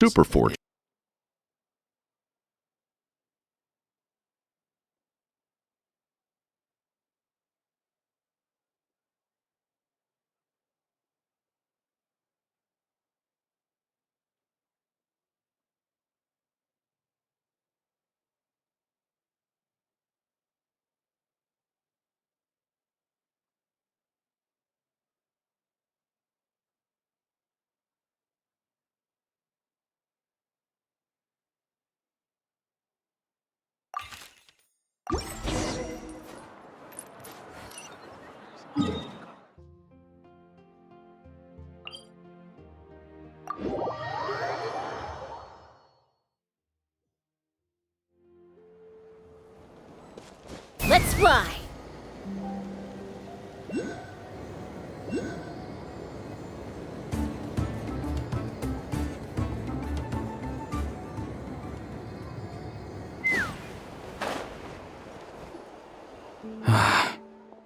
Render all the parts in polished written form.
super fortunate. Let's fly!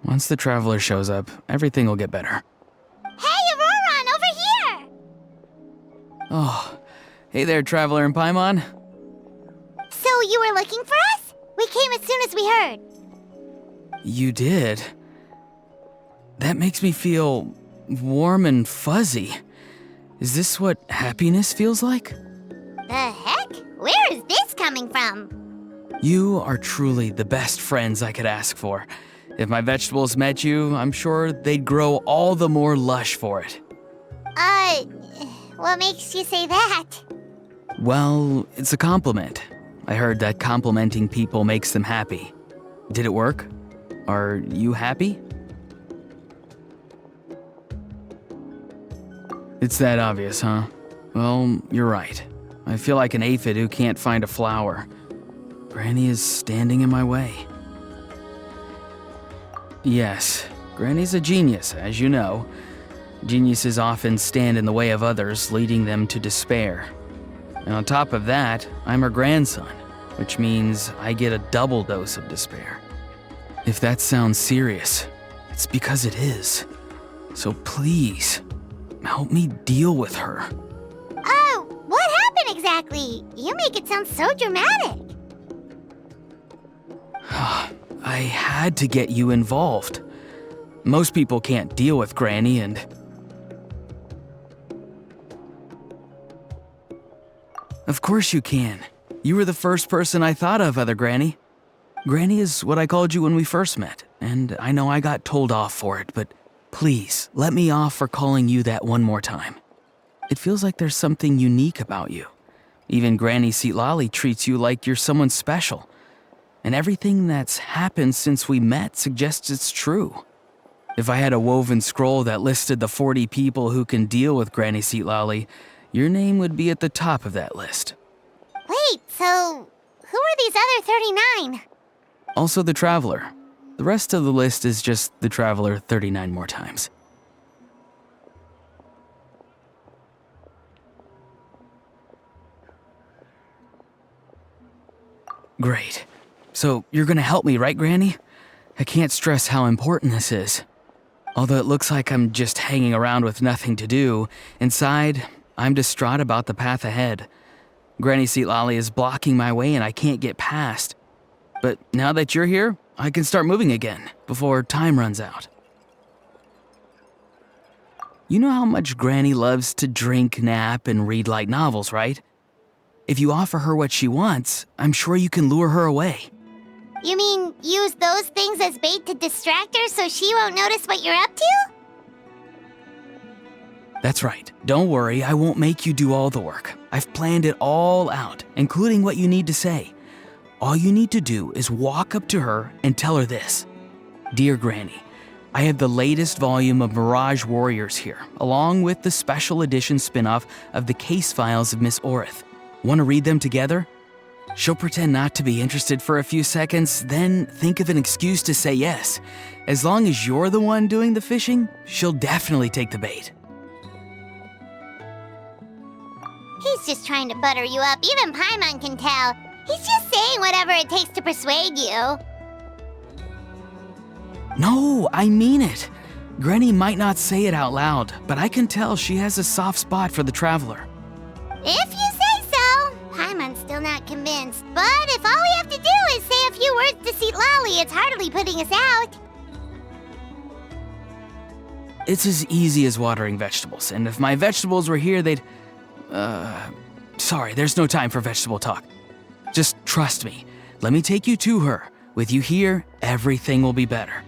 Once the traveler shows up, everything will get better. Hey, Auroron, over here! Oh, hey there, traveler in Paimon. So you were looking for us? We came as soon as we heard. You did? That makes me feel warm and fuzzy. Is this what happiness feels like? The heck? Where is this coming from? You are truly the best friends I could ask for. If my vegetables met you, I'm sure they'd grow all the more lush for it. What makes you say that? Well, it's a compliment. I heard that complimenting people makes them happy. Did it work? Are you happy? It's that obvious, huh? Well, you're right. I feel like an aphid who can't find a flower. Granny is standing in my way. Yes, Granny's a genius, as you know. Geniuses often stand in the way of others, leading them to despair. And on top of that, I'm her grandson, which means I get a double dose of despair. If that sounds serious, it's because it is. So please, help me deal with her. Oh, what happened exactly? You make it sound so dramatic. I had to get you involved. Most people can't deal with Granny and... Of course you can. You were the first person I thought of, other Granny. Granny is what I called you when we first met, and I know I got told off for it, but please, let me off for calling you that one more time. It feels like there's something unique about you. Even Granny Seatlali treats you like you're someone special. And everything that's happened since we met suggests it's true. If I had a woven scroll that listed the 40 people who can deal with Granny Seatlali, your name would be at the top of that list. Wait, so who are these other 39? Also the Traveler. The rest of the list is just the Traveler 39 more times. Great. So you're gonna help me, right, Granny? I can't stress how important this is. Although it looks like I'm just hanging around with nothing to do, inside, I'm distraught about the path ahead. Granny Seatlali is blocking my way and I can't get past. But now that you're here, I can start moving again, before time runs out. You know how much Granny loves to drink, nap, and read light novels, right? If you offer her what she wants, I'm sure you can lure her away. You mean use those things as bait to distract her so she won't notice what you're up to? That's right. Don't worry, I won't make you do all the work. I've planned it all out, including what you need to say. All you need to do is walk up to her and tell her this. Dear Granny, I have the latest volume of Mirage Warriors here, along with the special edition spin-off of the case files of Miss Orith. Want to read them together? She'll pretend not to be interested for a few seconds, then think of an excuse to say yes. As long as you're the one doing the fishing, she'll definitely take the bait. He's just trying to butter you up. Even Paimon can tell. He's just saying whatever it takes to persuade you. No, I mean it. Granny might not say it out loud, but I can tell she has a soft spot for the Traveler. If you say few words to Seat Lolly, it's hardly putting us out. It's as easy as watering vegetables, and if my vegetables were here, they'd... Sorry, there's no time for vegetable talk. Just trust me. Let me take you to her. With you here, everything will be better.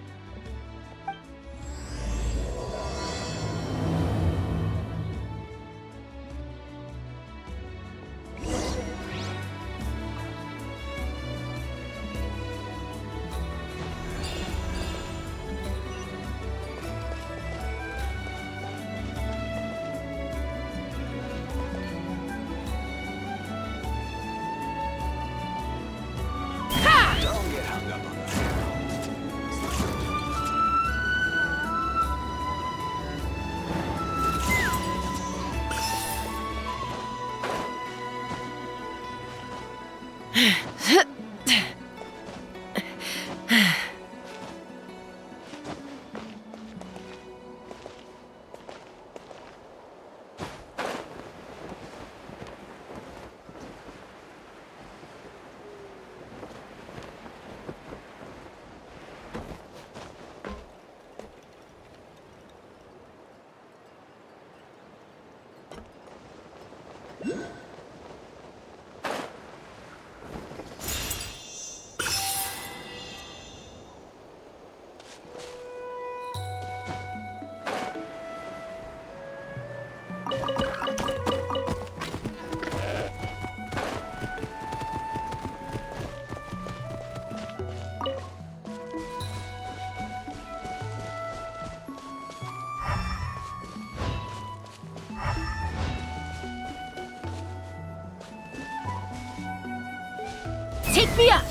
Take me up!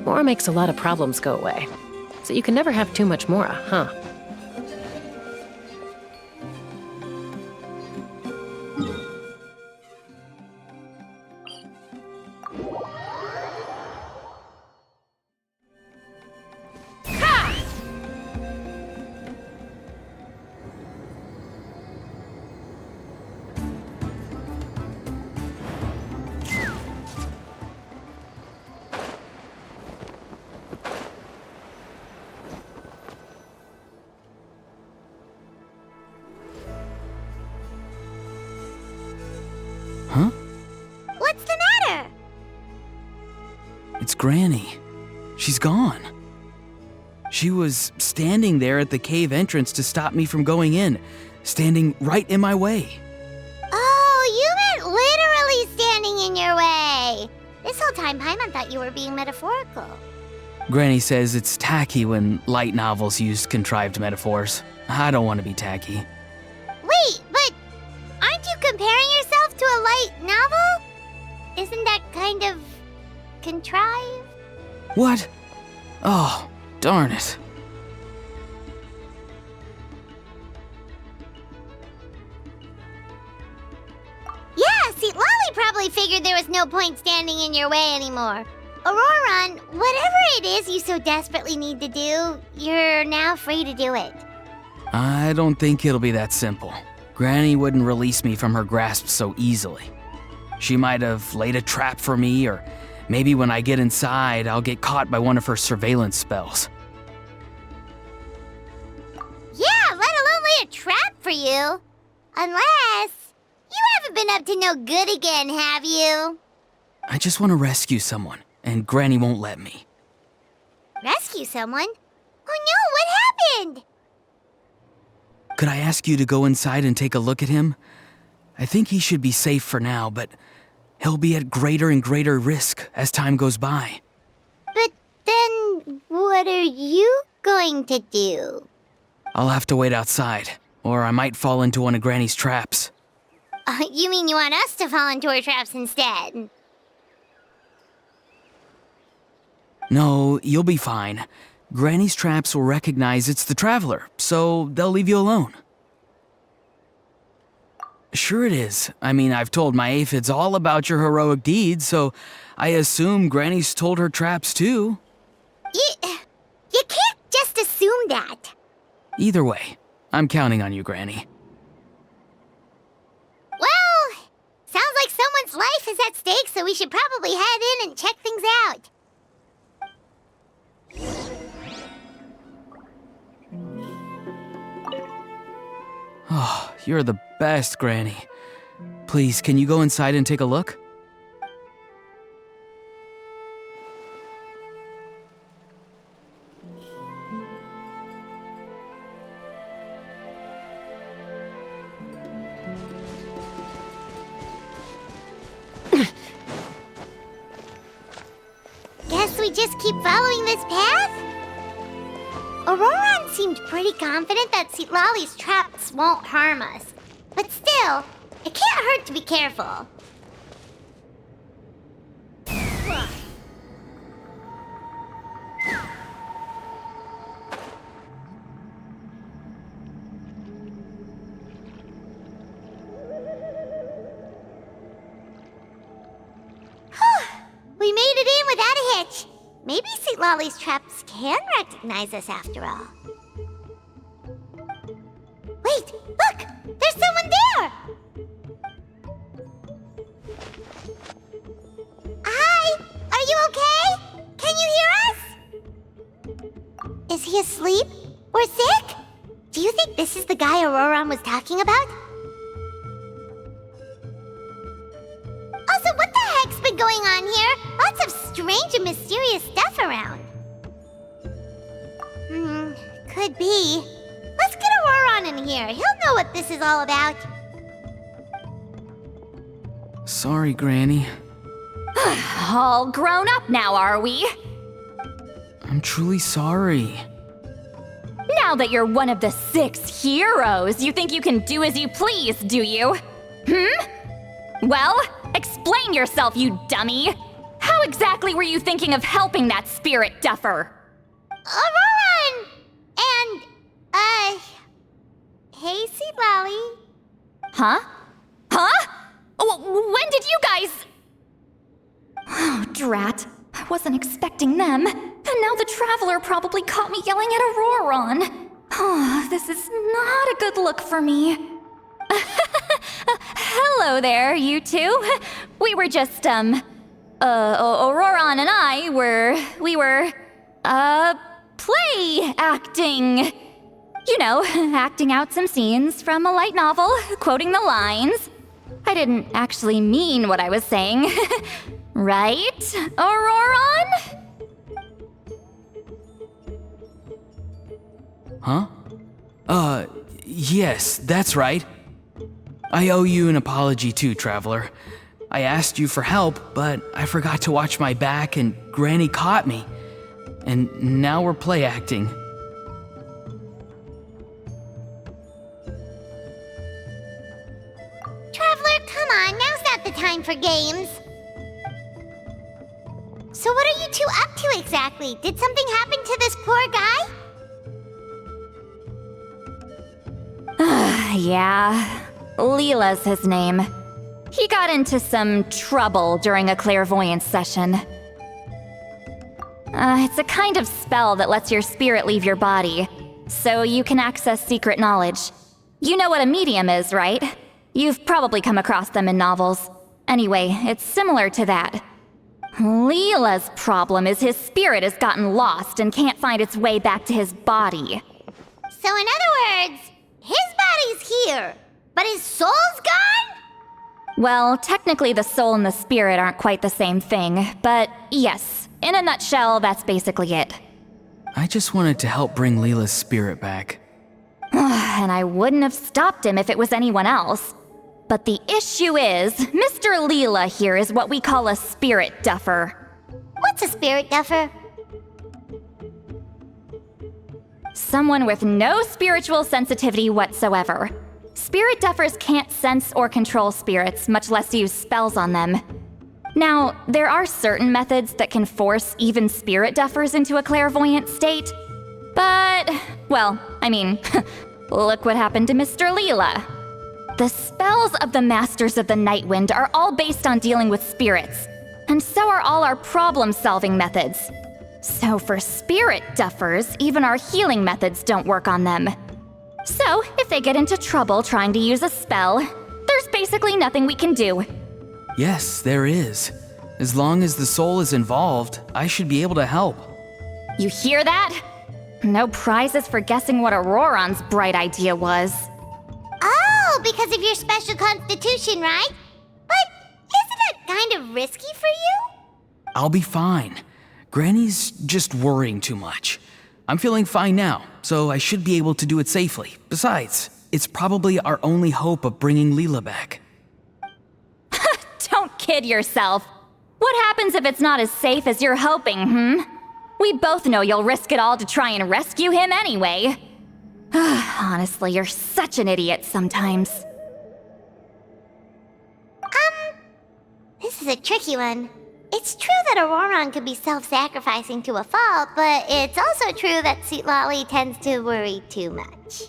Mora makes a lot of problems go away. So you can never have too much Mora, huh? It's Granny. She's gone. She was standing there at the cave entrance to stop me from going in, standing right in my way. Oh, you meant literally standing in your way. This whole time, Paimon thought you were being metaphorical. Granny says it's tacky when light novels use contrived metaphors. I don't want to be tacky. Wait, but aren't you comparing yourself to a light novel? Isn't that kind of contrived? What? Oh, darn it. Yeah, see, Lolly probably figured there was no point standing in your way anymore. Auroron, whatever it is you so desperately need to do, you're now free to do it. I don't think it'll be that simple. Granny wouldn't release me from her grasp so easily. She might have laid a trap for me, or maybe when I get inside, I'll get caught by one of her surveillance spells. Yeah, let alone lay a trap for you. Unless you haven't been up to no good again, have you? I just want to rescue someone, and Granny won't let me. Rescue someone? Oh no, what happened? Could I ask you to go inside and take a look at him? I think he should be safe for now, but he'll be at greater and greater risk as time goes by. But then, what are you going to do? I'll have to wait outside, or I might fall into one of Granny's traps. You mean you want us to fall into her traps instead? No, you'll be fine. Granny's traps will recognize it's the Traveler, so they'll leave you alone. Sure it is. I mean, I've told my aphids all about your heroic deeds, so I assume Granny's told her traps too. You can't just assume that. Either way, I'm counting on you, Granny. Well, sounds like someone's life is at stake, so we should probably head in and check things out. Oh, you're the best, Granny. Please, can you go inside and take a look? Guess we just keep following this path? Auroron seemed pretty confident that Lolly's traps won't harm us. But still, it can't hurt to be careful. We made it in without a hitch. Maybe St. Lolly's traps can recognize us after all. Wait, look! There's someone there! Hi! Are you okay? Can you hear us? Is he asleep? Or sick? Do you think this is the guy Auroron was talking about? Also, what the heck's been going on here? Lots of strange and mysterious stuff around. Could be. Let's get Auroron in here. He'll know what this is all about. Sorry, Granny. All grown up now, are we? I'm truly sorry. Now that you're one of the 6 heroes, you think you can do as you please, do you? Well, explain yourself, you dummy! How exactly were you thinking of helping that spirit duffer? Auroron! And, hey, Seed Lolly. Huh? Huh? When did you guys... Oh, drat. I wasn't expecting them. And now the Traveler probably caught me yelling at Auroron. Oh, this is not a good look for me. Hello there, you two. We were just, Auroron and I we were, play acting. You know, acting out some scenes from a light novel, quoting the lines. I didn't actually mean what I was saying. Right, Auroron? Huh? Yes, that's right. I owe you an apology too, Traveler. I asked you for help, but I forgot to watch my back and Granny caught me. And now we're play acting. Traveler, come on, now's not the time for games. So what are you two up to exactly? Did something happen to this poor guy? Yeah, Leela's his name. He got into some trouble during a clairvoyance session. It's a kind of spell that lets your spirit leave your body, so you can access secret knowledge. You know what a medium is, right? You've probably come across them in novels. Anyway, it's similar to that. Leela's problem is his spirit has gotten lost and can't find its way back to his body. So in other words, his body's here, but his soul's gone? Well, technically the soul and the spirit aren't quite the same thing, but yes, in a nutshell, that's basically it. I just wanted to help bring Leela's spirit back. And I wouldn't have stopped him if it was anyone else. But the issue is, Mr. Leela here is what we call a spirit duffer. What's a spirit duffer? Someone with no spiritual sensitivity whatsoever. Spirit duffers can't sense or control spirits, much less use spells on them. Now, there are certain methods that can force even spirit duffers into a clairvoyant state. But, well, I mean, look what happened to Mr. Leela. The spells of the Masters of the Nightwind are all based on dealing with spirits, and so are all our problem-solving methods. So for spirit duffers, even our healing methods don't work on them. So, if they get into trouble trying to use a spell, there's basically nothing we can do. Yes, there is. As long as the soul is involved, I should be able to help. You hear that? No prizes for guessing what Auroron's bright idea was. Oh, because of your special constitution, right? But isn't it kind of risky for you? I'll be fine. Granny's just worrying too much. I'm feeling fine now, so I should be able to do it safely. Besides, it's probably our only hope of bringing Leela back. Don't kid yourself. What happens if it's not as safe as you're hoping, We both know you'll risk it all to try and rescue him anyway. Honestly, you're such an idiot sometimes. This is a tricky one. It's true that Auroron could be self-sacrificing to a fault, but it's also true that Sweet Lolly tends to worry too much.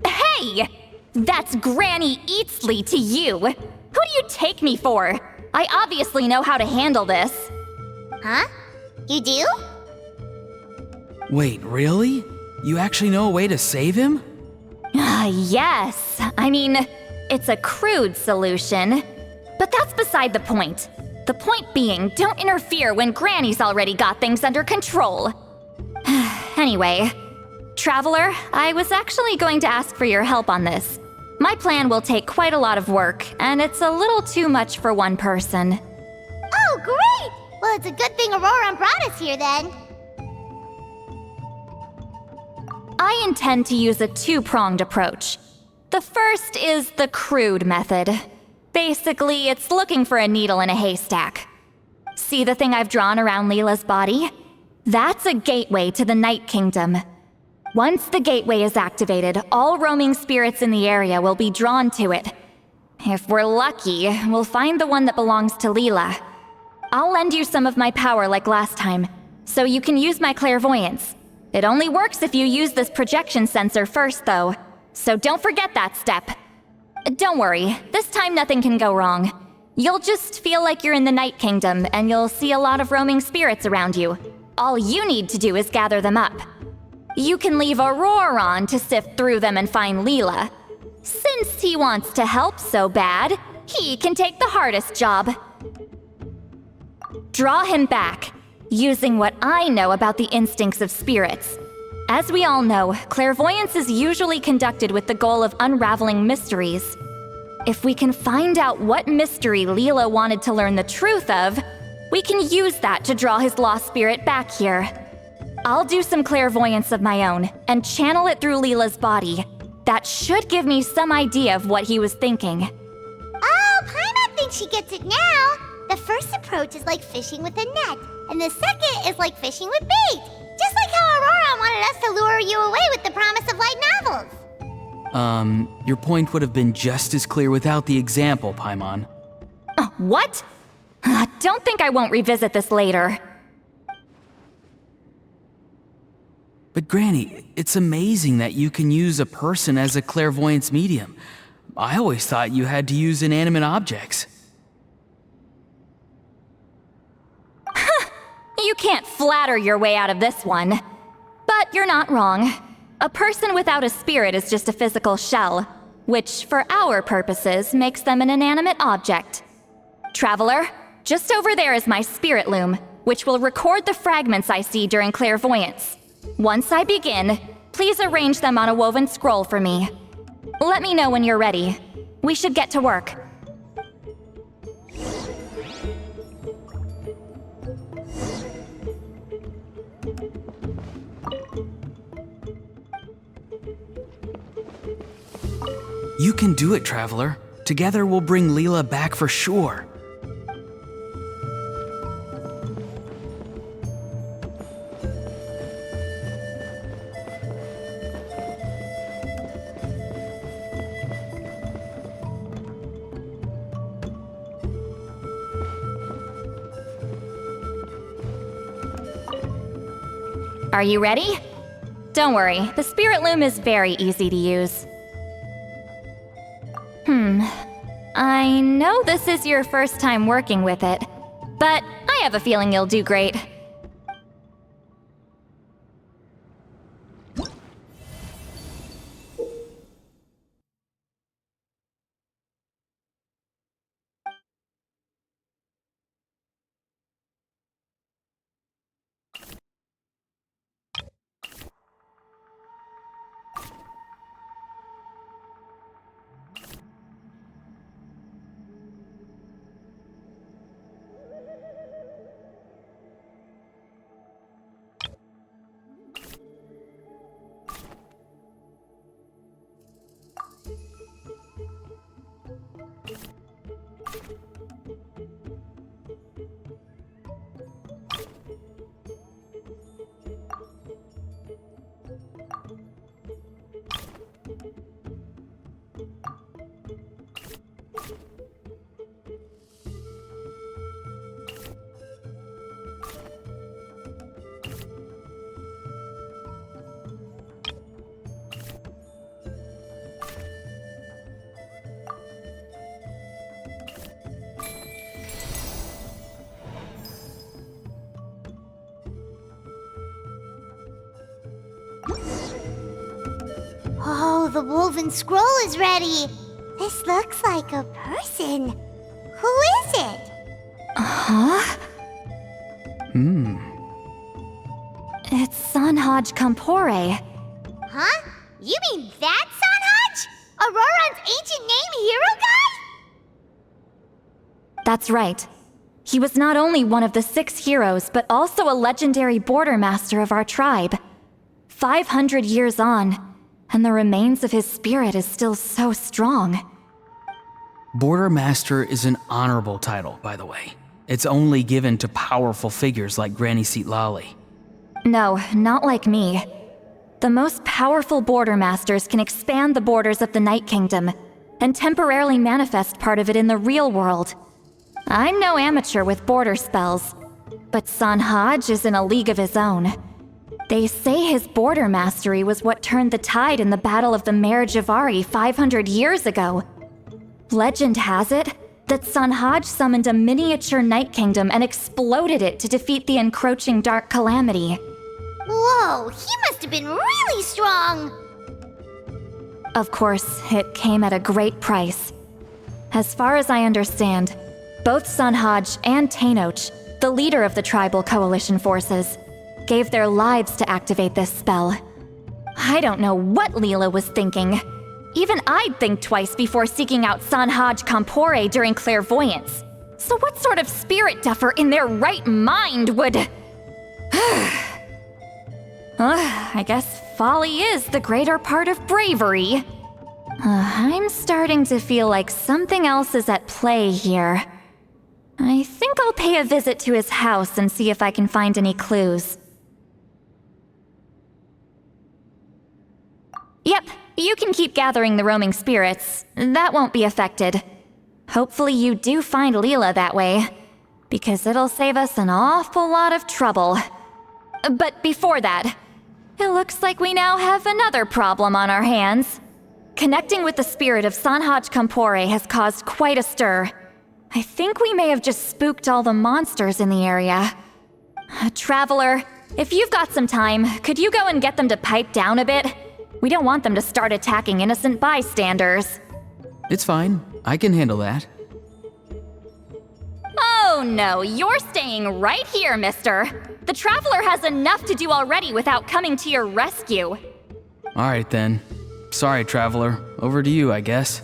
Hey! That's Granny Eatsley to you! Who do you take me for? I obviously know how to handle this. Huh? You do? Wait, really? You actually know a way to save him? Yes. I mean, it's a crude solution. But that's beside the point. The point being, don't interfere when Granny's already got things under control. Anyway, Traveler, I was actually going to ask for your help on this. My plan will take quite a lot of work, and it's a little too much for one person. Oh, great! Well, it's a good thing Auroron brought us here then. I intend to use a two-pronged approach. The first is the crude method. Basically, it's looking for a needle in a haystack. See the thing I've drawn around Leela's body? That's a gateway to the Night Kingdom. Once the gateway is activated, all roaming spirits in the area will be drawn to it. If we're lucky, we'll find the one that belongs to Leela. I'll lend you some of my power like last time, so you can use my clairvoyance. It only works if you use this projection sensor first, though, so don't forget that step. Don't worry, this time nothing can go wrong. You'll just feel like you're in the Night Kingdom, and you'll see a lot of roaming spirits around you. All you need to do is gather them up. You can leave Auroron to sift through them and find Leela. Since he wants to help so bad, he can take the hardest job. Draw him back, using what I know about the instincts of spirits. As we all know, clairvoyance is usually conducted with the goal of unraveling mysteries. If we can find out what mystery Leela wanted to learn the truth of, we can use that to draw his lost spirit back here. I'll do some clairvoyance of my own and channel it through Leela's body. That should give me some idea of what he was thinking. Oh, Paimon thinks she gets it now. The first approach is like fishing with a net, and the second is like fishing with bait. Just like how Aurora wanted us to lure you away with the promise of light novels. Your point would have been just as clear without the example, Paimon. What? Don't think I won't revisit this later. But Granny, it's amazing that you can use a person as a clairvoyance medium. I always thought you had to use inanimate objects. You can't flatter your way out of this one. But you're not wrong. A person without a spirit is just a physical shell, which, for our purposes, makes them an inanimate object. Traveler, just over there is my spirit loom, which will record the fragments I see during clairvoyance. Once I begin, please arrange them on a woven scroll for me. Let me know when you're ready. We should get to work. You can do it, Traveler. Together we'll bring Leela back for sure. Are you ready? Don't worry, the spirit loom is very easy to use. I know this is your first time working with it, but I have a feeling you'll do great. Oh, the woven scroll is ready. This looks like a person. Who is it? Huh? It's Sanhaj Kampore. Huh? You mean that Sanhaj? Auroran's ancient name hero guy? That's right. He was not only one of the 6 heroes, but also a legendary border master of our tribe. 500 years on, and the remains of his spirit is still so strong. Border Master is an honorable title, by the way. It's only given to powerful figures like Granny Seatlali. No, not like me. The most powerful border masters can expand the borders of the Night Kingdom and temporarily manifest part of it in the real world. I'm no amateur with border spells, but Sanhaj is in a league of his own. They say his border mastery was what turned the tide in the Battle of the Mare Javari 500 years ago. Legend has it that Sanhaj summoned a miniature Night Kingdom and exploded it to defeat the encroaching Dark Calamity. Whoa, he must have been really strong. Of course, it came at a great price. As far as I understand, both Sanhaj and Tainoch, the leader of the tribal coalition forces, gave their lives to activate this spell. I don't know what Leela was thinking, Even I'd think twice before seeking out Sanhaj Kampore during clairvoyance. So what sort of spirit duffer in their right mind would... I guess folly is the greater part of bravery. I'm starting to feel like something else is at play here. I think I'll pay a visit to his house and see if I can find any clues. Yep, you can keep gathering the roaming spirits. That won't be affected. Hopefully you do find Leela that way, because it'll save us an awful lot of trouble. But before that, it looks like we now have another problem on our hands. Connecting with the spirit of Sanhaj Kampore has caused quite a stir. I think we may have just spooked all the monsters in the area. Traveler, if you've got some time, could you go and get them to pipe down a bit? We don't want them to start attacking innocent bystanders. It's fine. I can handle that. Oh no, you're staying right here, mister. The Traveler has enough to do already without coming to your rescue. Alright then. Sorry, Traveler. Over to you, I guess.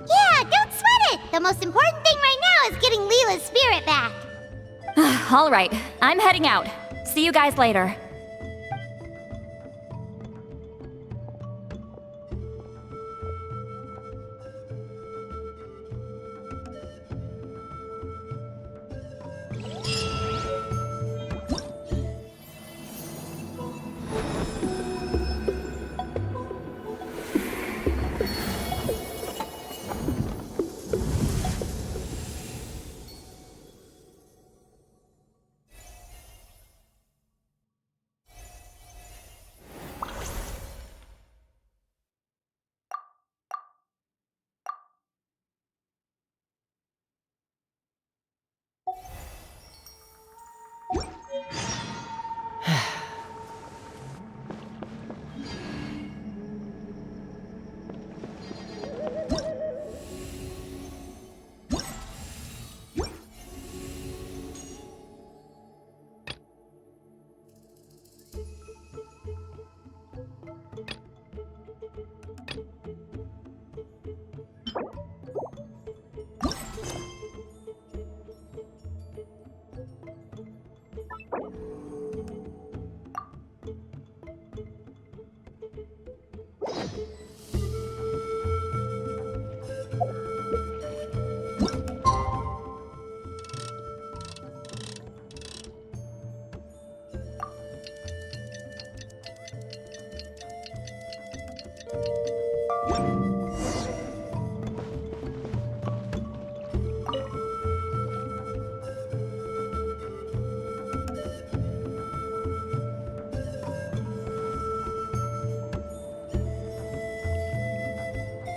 Yeah, don't sweat it! The most important thing right now is getting Leela's spirit back. Alright, I'm heading out. See you guys later.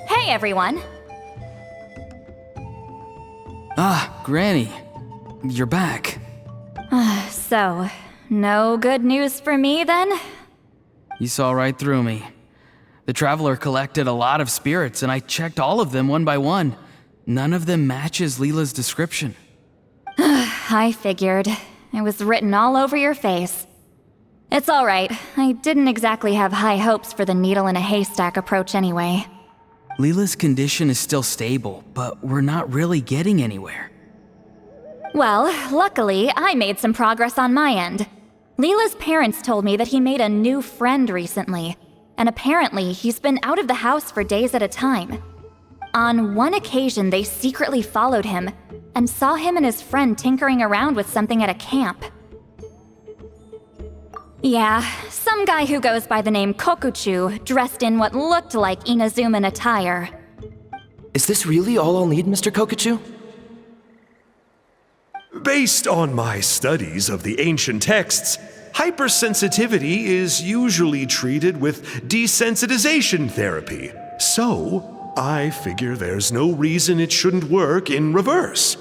Hey everyone! Ah, Granny. You're back. So, no good news for me then? You saw right through me. The Traveler collected a lot of spirits, and I checked all of them one by one. None of them matches Leela's description. I figured. It was written all over your face. It's alright. I didn't exactly have high hopes for the needle in a haystack approach anyway. Leela's condition is still stable, but we're not really getting anywhere. Well, luckily, I made some progress on my end. Leela's parents told me that he made a new friend recently, and apparently he's been out of the house for days at a time. On one occasion, they secretly followed him and saw him and his friend tinkering around with something at a camp. Yeah, some guy who goes by the name Kokuchu, dressed in what looked like Inazuman attire. Is this really all I'll need, Mr. Kokuchu? Based on my studies of the ancient texts, hypersensitivity is usually treated with desensitization therapy. So, I figure there's no reason it shouldn't work in reverse.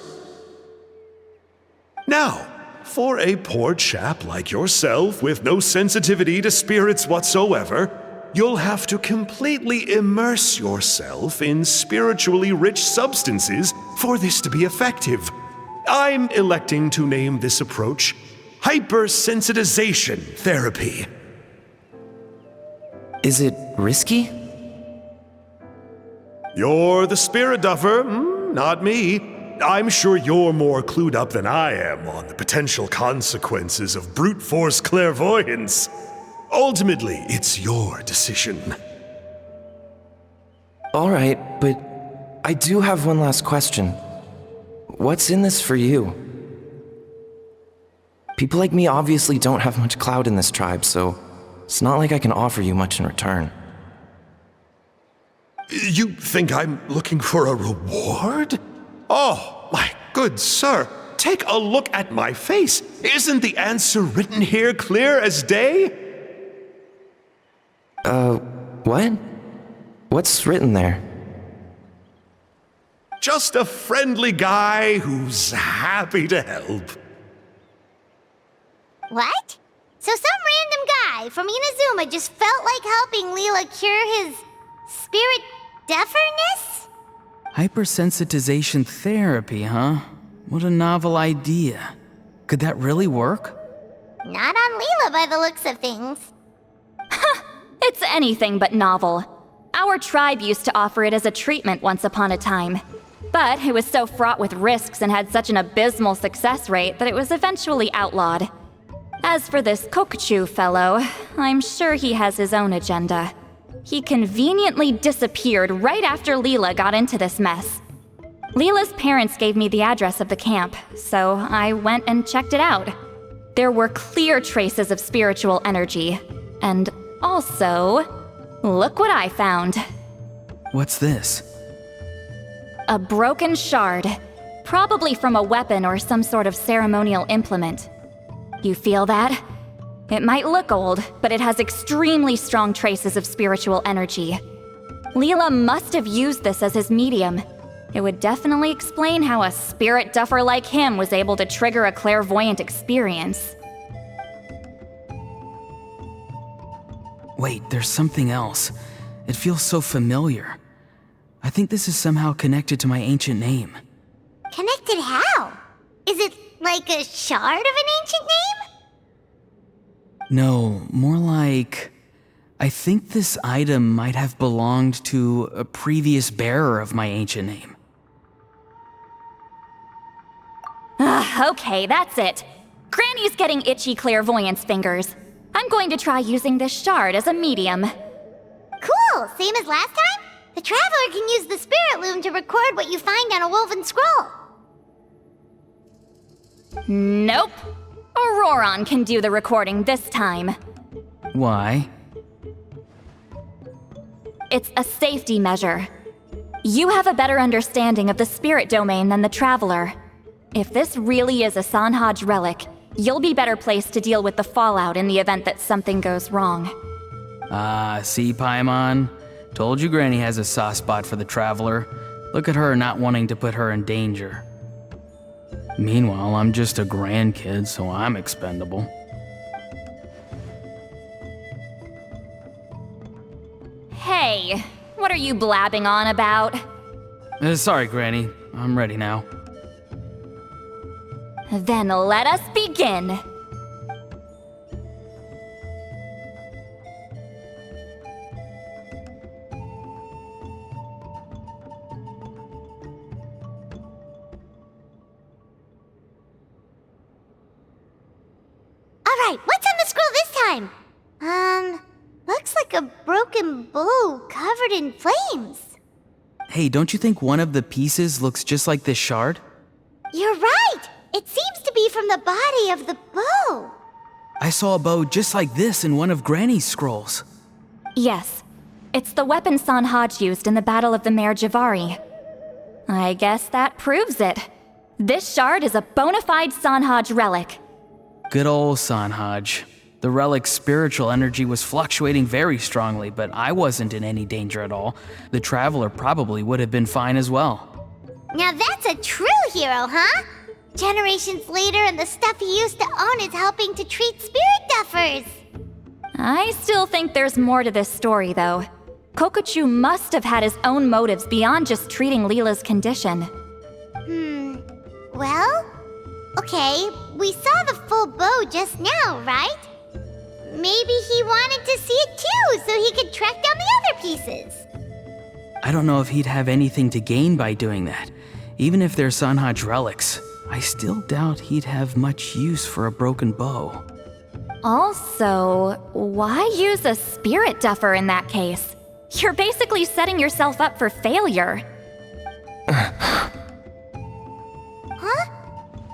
Now, for a poor chap like yourself with no sensitivity to spirits whatsoever, you'll have to completely immerse yourself in spiritually rich substances for this to be effective. I'm electing to name this approach hypersensitization therapy. Is it risky? You're the spirit duffer, not me. I'm sure you're more clued up than I am on the potential consequences of brute force clairvoyance. Ultimately, it's your decision. Alright, but I do have one last question. What's in this for you? People like me obviously don't have much clout in this tribe, so it's not like I can offer you much in return. You think I'm looking for a reward? Oh, my good sir, take a look at my face. Isn't the answer written here clear as day? What? What's written there? Just a friendly guy who's happy to help. What? So some random guy from Inazuma just felt like helping Leela cure his spirit deaferness? Hypersensitization therapy, huh? What a novel idea. Could that really work? Not on Leela by the looks of things. It's anything but novel. Our tribe used to offer it as a treatment once upon a time. But it was so fraught with risks and had such an abysmal success rate that it was eventually outlawed. As for this Kokuchu fellow, I'm sure he has his own agenda. He conveniently disappeared right after Leela got into this mess. Leela's parents gave me the address of the camp, so I went and checked it out. There were clear traces of spiritual energy. And also, look what I found. What's this? A broken shard, probably from a weapon or some sort of ceremonial implement. You feel that? It might look old, but it has extremely strong traces of spiritual energy. Leela must have used this as his medium. It would definitely explain how a spirit duffer like him was able to trigger a clairvoyant experience. Wait, there's something else. It feels so familiar. I think this is somehow connected to my ancient name. Connected how? Is it like a shard of an ancient name? No, more like... I think this item might have belonged to a previous bearer of my ancient name. Okay, that's it. Granny's getting itchy clairvoyance fingers. I'm going to try using this shard as a medium. Cool, same as last time? The Traveler can use the Spirit Loom to record what you find on a woven scroll. Nope. Auroron can do the recording this time. Why? It's a safety measure. You have a better understanding of the spirit domain than the Traveler. If this really is a Sanhaj relic, you'll be better placed to deal with the fallout in the event that something goes wrong. See, Paimon? Told you Granny has a soft spot for the Traveler. Look at her not wanting to put her in danger. Meanwhile, I'm just a grandkid, so I'm expendable. Hey, what are you blabbing on about? Sorry, Granny. I'm ready now. Then let us begin. Alright, what's on the scroll this time? Looks like a broken bow covered in flames. Hey, don't you think one of the pieces looks just like this shard? You're right! It seems to be from the body of the bow. I saw a bow just like this in one of Granny's scrolls. Yes, it's the weapon Sanhaj used in the Battle of the Mare Javari. I guess that proves it. This shard is a bona fide Sanhaj relic. Good old Sanhaj. The relic's spiritual energy was fluctuating very strongly, but I wasn't in any danger at all. The Traveler probably would have been fine as well. Now that's a true hero, huh? Generations later and the stuff he used to own is helping to treat spirit duffers. I still think there's more to this story, though. Kokuchu must have had his own motives beyond just treating Leela's condition. Well, okay, we saw the full bow just now, right? Maybe he wanted to see it too, so he could track down the other pieces. I don't know if he'd have anything to gain by doing that. Even if they're Sanhaj relics, I still doubt he'd have much use for a broken bow. Also, why use a spirit duffer in that case? You're basically setting yourself up for failure. Huh?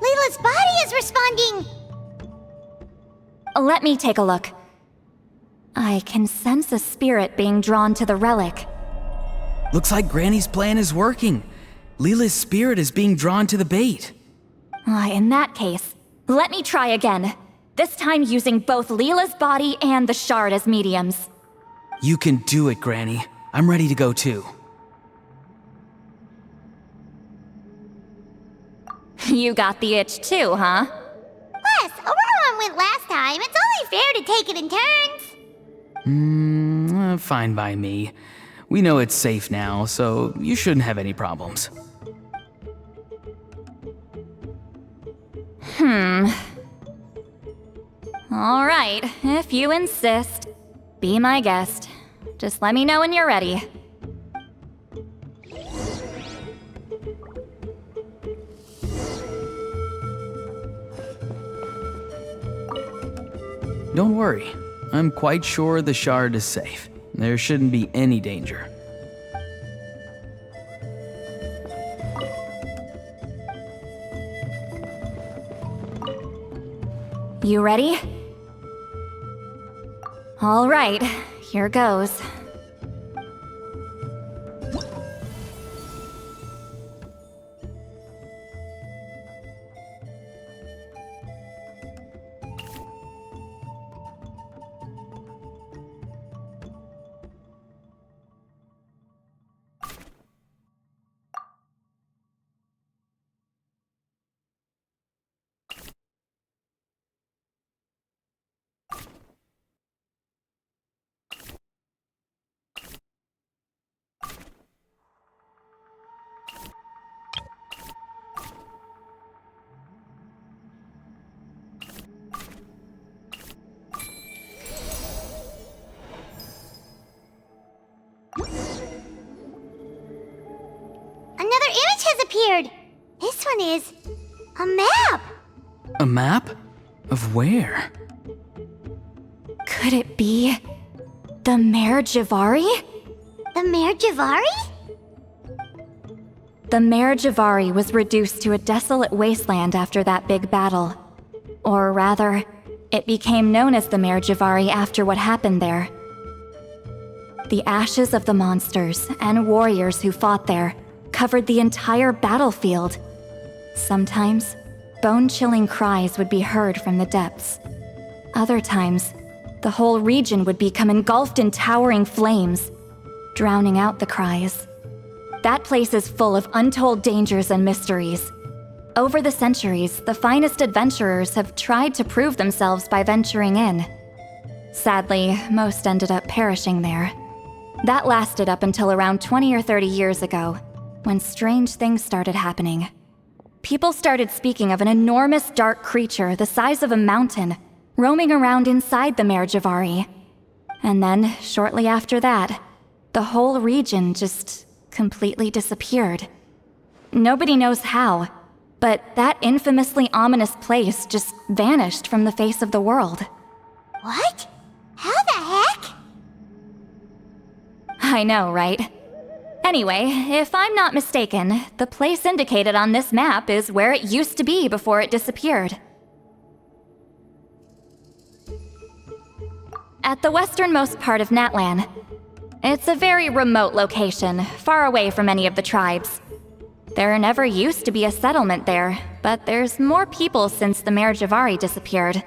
Layla's body is responding! Let me take a look. I can sense a spirit being drawn to the relic. Looks like Granny's plan is working. Leela's spirit is being drawn to the bait. In that case, let me try again. This time using both Leela's body and the shard as mediums. You can do it, Granny. I'm ready to go too. You got the itch too, huh? Plus, Aurora went last time. It's only fair to take it in turns. Fine by me. We know it's safe now, so you shouldn't have any problems. All right, if you insist. Be my guest. Just let me know when you're ready. Don't worry. I'm quite sure the shard is safe. There shouldn't be any danger. You ready? All right, here goes. Another image has appeared. This one is a map. A map? Of where? Could it be the Mare Javari? The Mare Javari? The Mare Javari was reduced to a desolate wasteland after that big battle. Or rather, it became known as the Mare Javari after what happened there. The ashes of the monsters and warriors who fought there covered the entire battlefield. Sometimes, bone-chilling cries would be heard from the depths. Other times, the whole region would become engulfed in towering flames, drowning out the cries. That place is full of untold dangers and mysteries. Over the centuries, the finest adventurers have tried to prove themselves by venturing in. Sadly, most ended up perishing there. That lasted up until around 20 or 30 years ago, when strange things started happening. People started speaking of an enormous dark creature the size of a mountain, roaming around inside the Mare Javari. And then, shortly after that, the whole region just completely disappeared. Nobody knows how, but that infamously ominous place just vanished from the face of the world. What? How the heck? I know, right? Anyway, if I'm not mistaken, the place indicated on this map is where it used to be before it disappeared. At the westernmost part of Natlan. It's a very remote location, far away from any of the tribes. There never used to be a settlement there, but there's more people since the Mare Javari disappeared.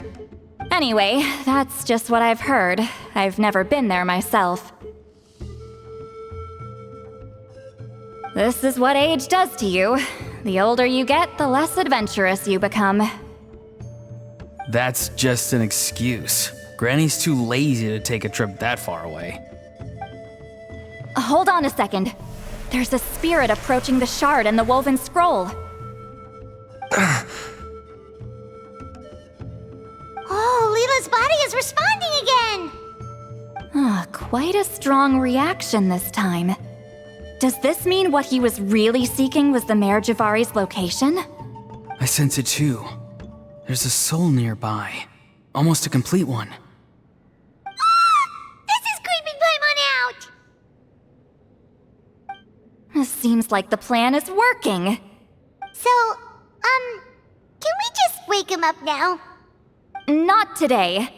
Anyway, that's just what I've heard. I've never been there myself. This is what age does to you. The older you get, the less adventurous you become. That's just an excuse. Granny's too lazy to take a trip that far away. Hold on a second. There's a spirit approaching the shard and the woven scroll. Oh, Leela's body is responding again! Quite a strong reaction this time. Does this mean what he was really seeking was the Mayor Javari's location? I sense it too. There's a soul nearby. Almost a complete one. This is creeping Paimon out! Seems like the plan is working. So, can we just wake him up now? Not today.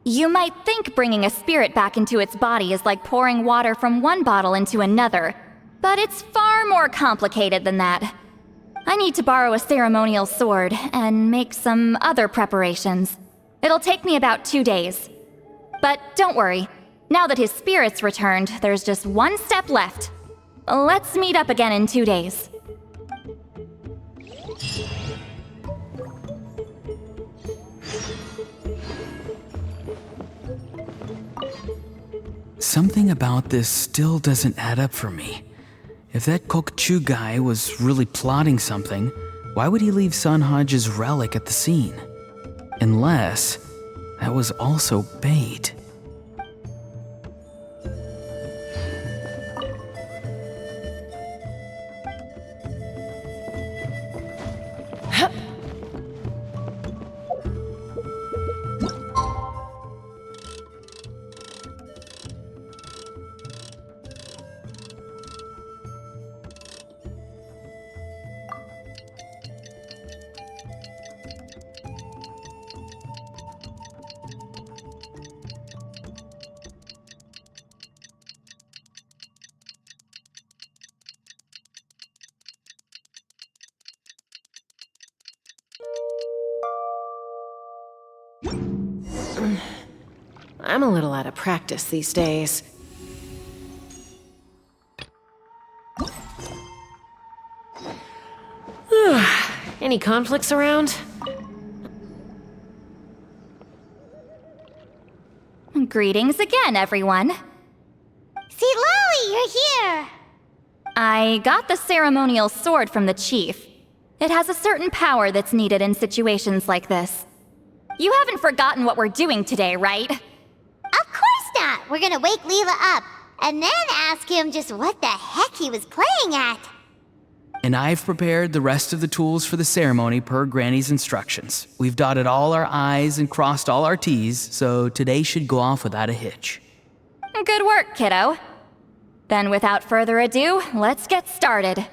You might think bringing a spirit back into its body is like pouring water from one bottle into another, but it's far more complicated than that. I need to borrow a ceremonial sword and make some other preparations. It'll take me about 2 days. But don't worry, now that his spirit's returned, there's just one step left. Let's meet up again in 2 days. Something about this still doesn't add up for me. If that Kokchu guy was really plotting something, why would he leave Sanhaji's relic at the scene? Unless that was also bait. I'm a little out of practice these days. Any conflicts around? Greetings again, everyone. See, Lily, you're here! I got the ceremonial sword from the chief. It has a certain power that's needed in situations like this. You haven't forgotten what we're doing today, right? Of course not! We're gonna wake Leela up, and then ask him just what the heck he was playing at. And I've prepared the rest of the tools for the ceremony per Granny's instructions. We've dotted all our I's and crossed all our T's, so today should go off without a hitch. Good work, kiddo. Then without further ado, let's get started.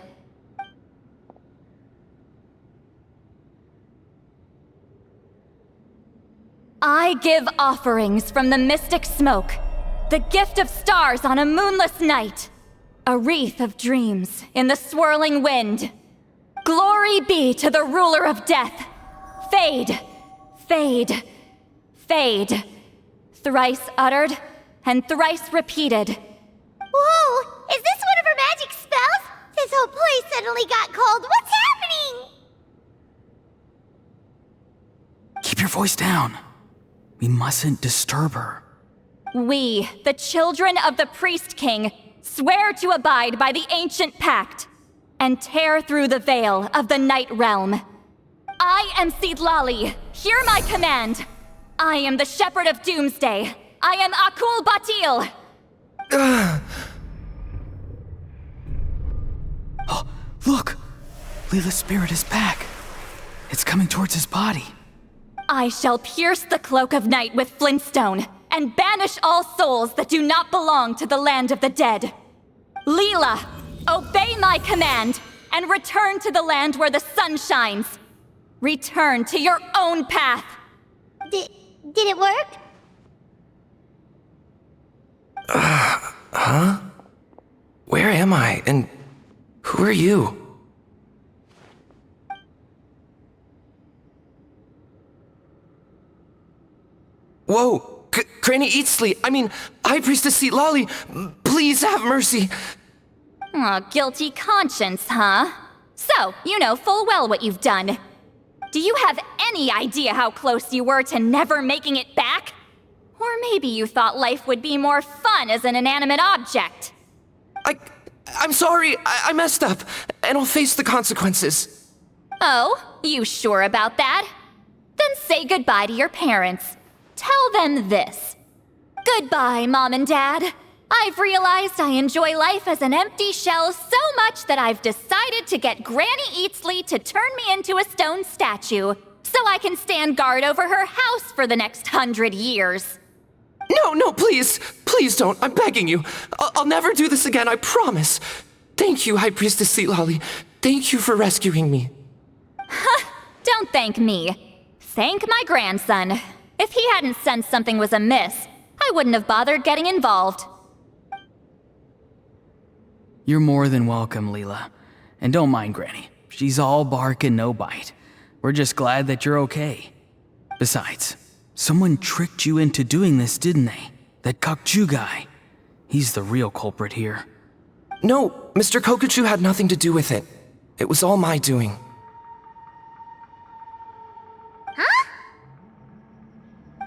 I give offerings from the mystic smoke, the gift of stars on a moonless night, a wreath of dreams in the swirling wind. Glory be to the ruler of death. Fade, fade, fade. Thrice uttered and thrice repeated. Whoa! Is this one of her magic spells? This whole place suddenly got cold. What's happening? Keep your voice down. We mustn't disturb her. We, the children of the Priest King, swear to abide by the ancient pact and tear through the veil of the Night Realm. I am Seedlali. Hear my command. I am the Shepherd of Doomsday. I am Akul Batil. Oh, look! Leela's spirit is back. It's coming towards his body. I shall pierce the cloak of night with flintstone and banish all souls that do not belong to the land of the dead. Leela, obey my command and return to the land where the sun shines. Return to your own path. Did it work? Huh? Where am I? And who are you? Whoa! Granny Eatsley, High Priestess Seedlali, please have mercy! Aw, guilty conscience, huh? So, you know full well what you've done. Do you have any idea how close you were to never making it back? Or maybe you thought life would be more fun as an inanimate object. I'm sorry, I messed up, and I'll face the consequences. Oh, you sure about that? Then say goodbye to your parents. Tell them this. Goodbye, Mom and Dad. I've realized I enjoy life as an empty shell so much that I've decided to get Granny Eatsley to turn me into a stone statue, so I can stand guard over her house for the next 100 years. No, please. Please don't. I'm begging you. I'll never do this again, I promise. Thank you, High Priestess Seatlolly. Thank you for rescuing me. Don't thank me. Thank my grandson. If he hadn't sensed something was amiss, I wouldn't have bothered getting involved. You're more than welcome, Leela. And don't mind Granny. She's all bark and no bite. We're just glad that you're okay. Besides, someone tricked you into doing this, didn't they? That Kokju guy. He's the real culprit here. No, Mr. Kokuchu had nothing to do with it. It was all my doing. Huh?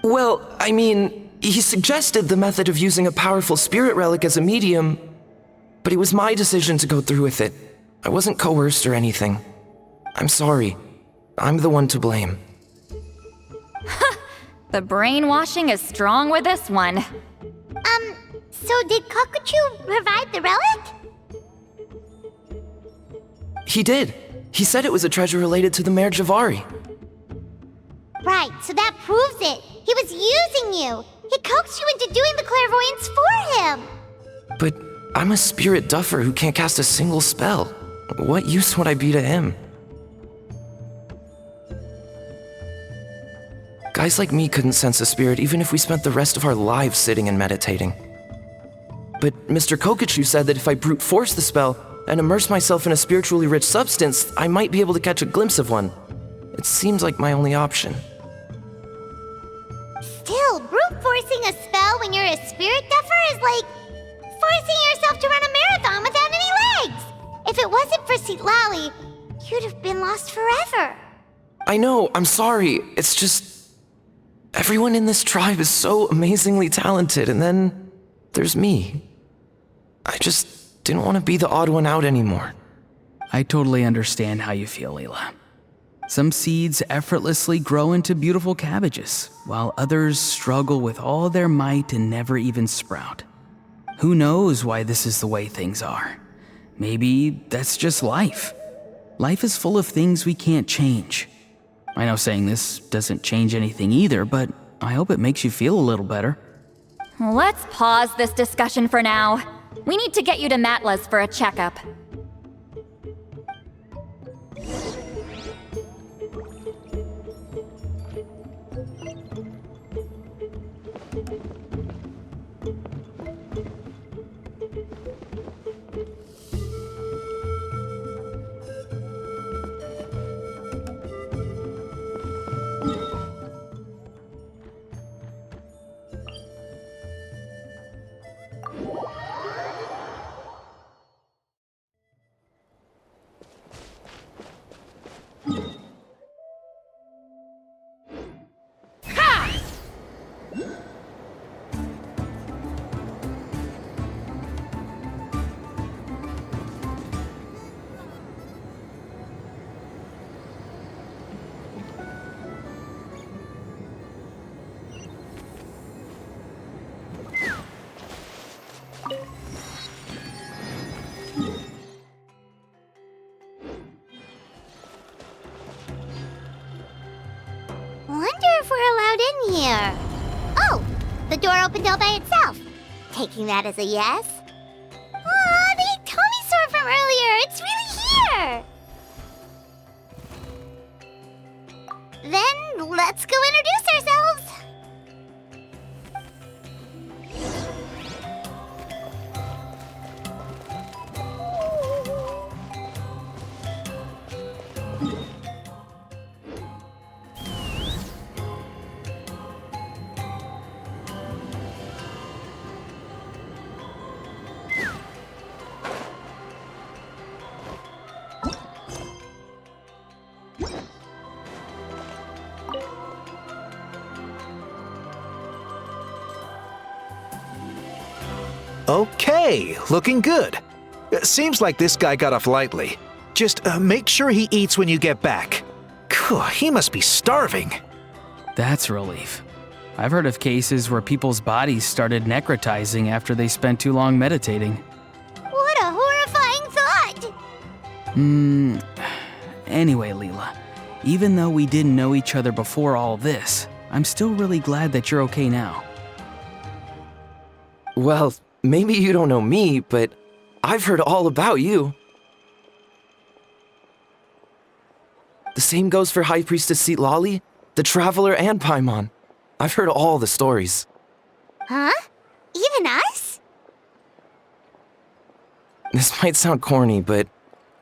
Well, I mean, he suggested the method of using a powerful spirit relic as a medium, but it was my decision to go through with it. I wasn't coerced or anything. I'm sorry. I'm the one to blame. The brainwashing is strong with this one. So did Kokuchu provide the relic? He did. He said it was a treasure related to the Mare Javari. Right, so that proves it. He was using you. He coaxed you into doing the clairvoyance for him. But I'm a spirit duffer who can't cast a single spell. What use would I be to him? Guys like me couldn't sense a spirit even if we spent the rest of our lives sitting and meditating. But Mr. Kokuchu said that if I brute force the spell and immerse myself in a spiritually rich substance, I might be able to catch a glimpse of one. It seems like my only option. Still, brute forcing a spell when you're a spirit duffer is like forcing yourself to run a marathon without any legs. If it wasn't for Seatlolly, you'd have been lost forever. I know, I'm sorry. It's just... everyone in this tribe is so amazingly talented, and then there's me. I just didn't want to be the odd one out anymore. I totally understand how you feel, Leela. Some seeds effortlessly grow into beautiful cabbages, while others struggle with all their might and never even sprout. Who knows why this is the way things are? Maybe that's just life. Life is full of things we can't change. I know saying this doesn't change anything either, but I hope it makes you feel a little better. Let's pause this discussion for now. We need to get you to Matla's for a checkup. Wonder if we're allowed in here. Oh, the door opened all by itself. Taking that as a yes. Aw, the iktomi sword from earlier. It's really here. Then let's go introduce ourselves. Okay, looking good. Seems like this guy got off lightly. Just make sure he eats when you get back. He must be starving. That's a relief. I've heard of cases where people's bodies started necrotizing after they spent too long meditating. What a horrifying thought! Anyway, Leela, even though we didn't know each other before all this, I'm still really glad that you're okay now. Well, maybe you don't know me, but I've heard all about you. The same goes for High Priestess Citlali, the Traveler, and Paimon. I've heard all the stories. Huh? Even us? This might sound corny, but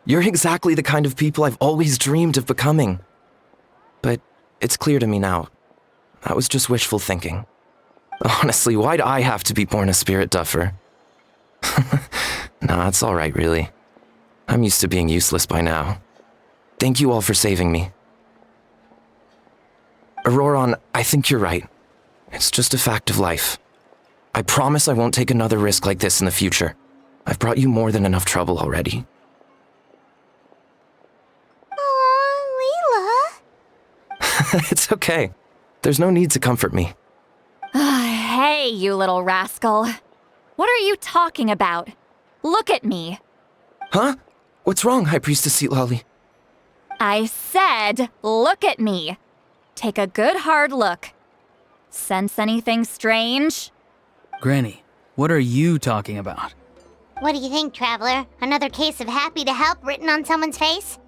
you're exactly the kind of people I've always dreamed of becoming. But it's clear to me now. That was just wishful thinking. Honestly, why'd I have to be born a spirit duffer? Nah, it's alright, really. I'm used to being useless by now. Thank you all for saving me. Auroron, I think you're right. It's just a fact of life. I promise I won't take another risk like this in the future. I've brought you more than enough trouble already. Aw, Leela. It's okay. There's no need to comfort me. Hey, you little rascal. What are you talking about? Look at me. Huh? What's wrong, High Priestess Citlali? I said, look at me. Take a good hard look. Sense anything strange? Granny, what are you talking about? What do you think, Traveler? Another case of happy to help written on someone's face?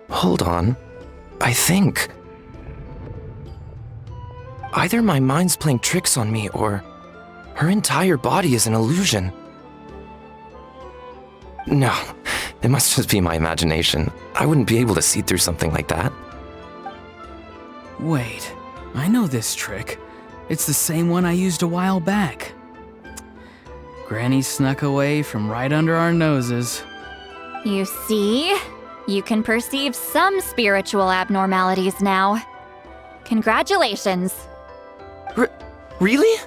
Hold on. I think... either my mind's playing tricks on me, or her entire body is an illusion. No, it must just be my imagination. I wouldn't be able to see through something like that. Wait, I know this trick. It's the same one I used a while back. Granny snuck away from right under our noses. You see? You can perceive some spiritual abnormalities now. Congratulations. Really?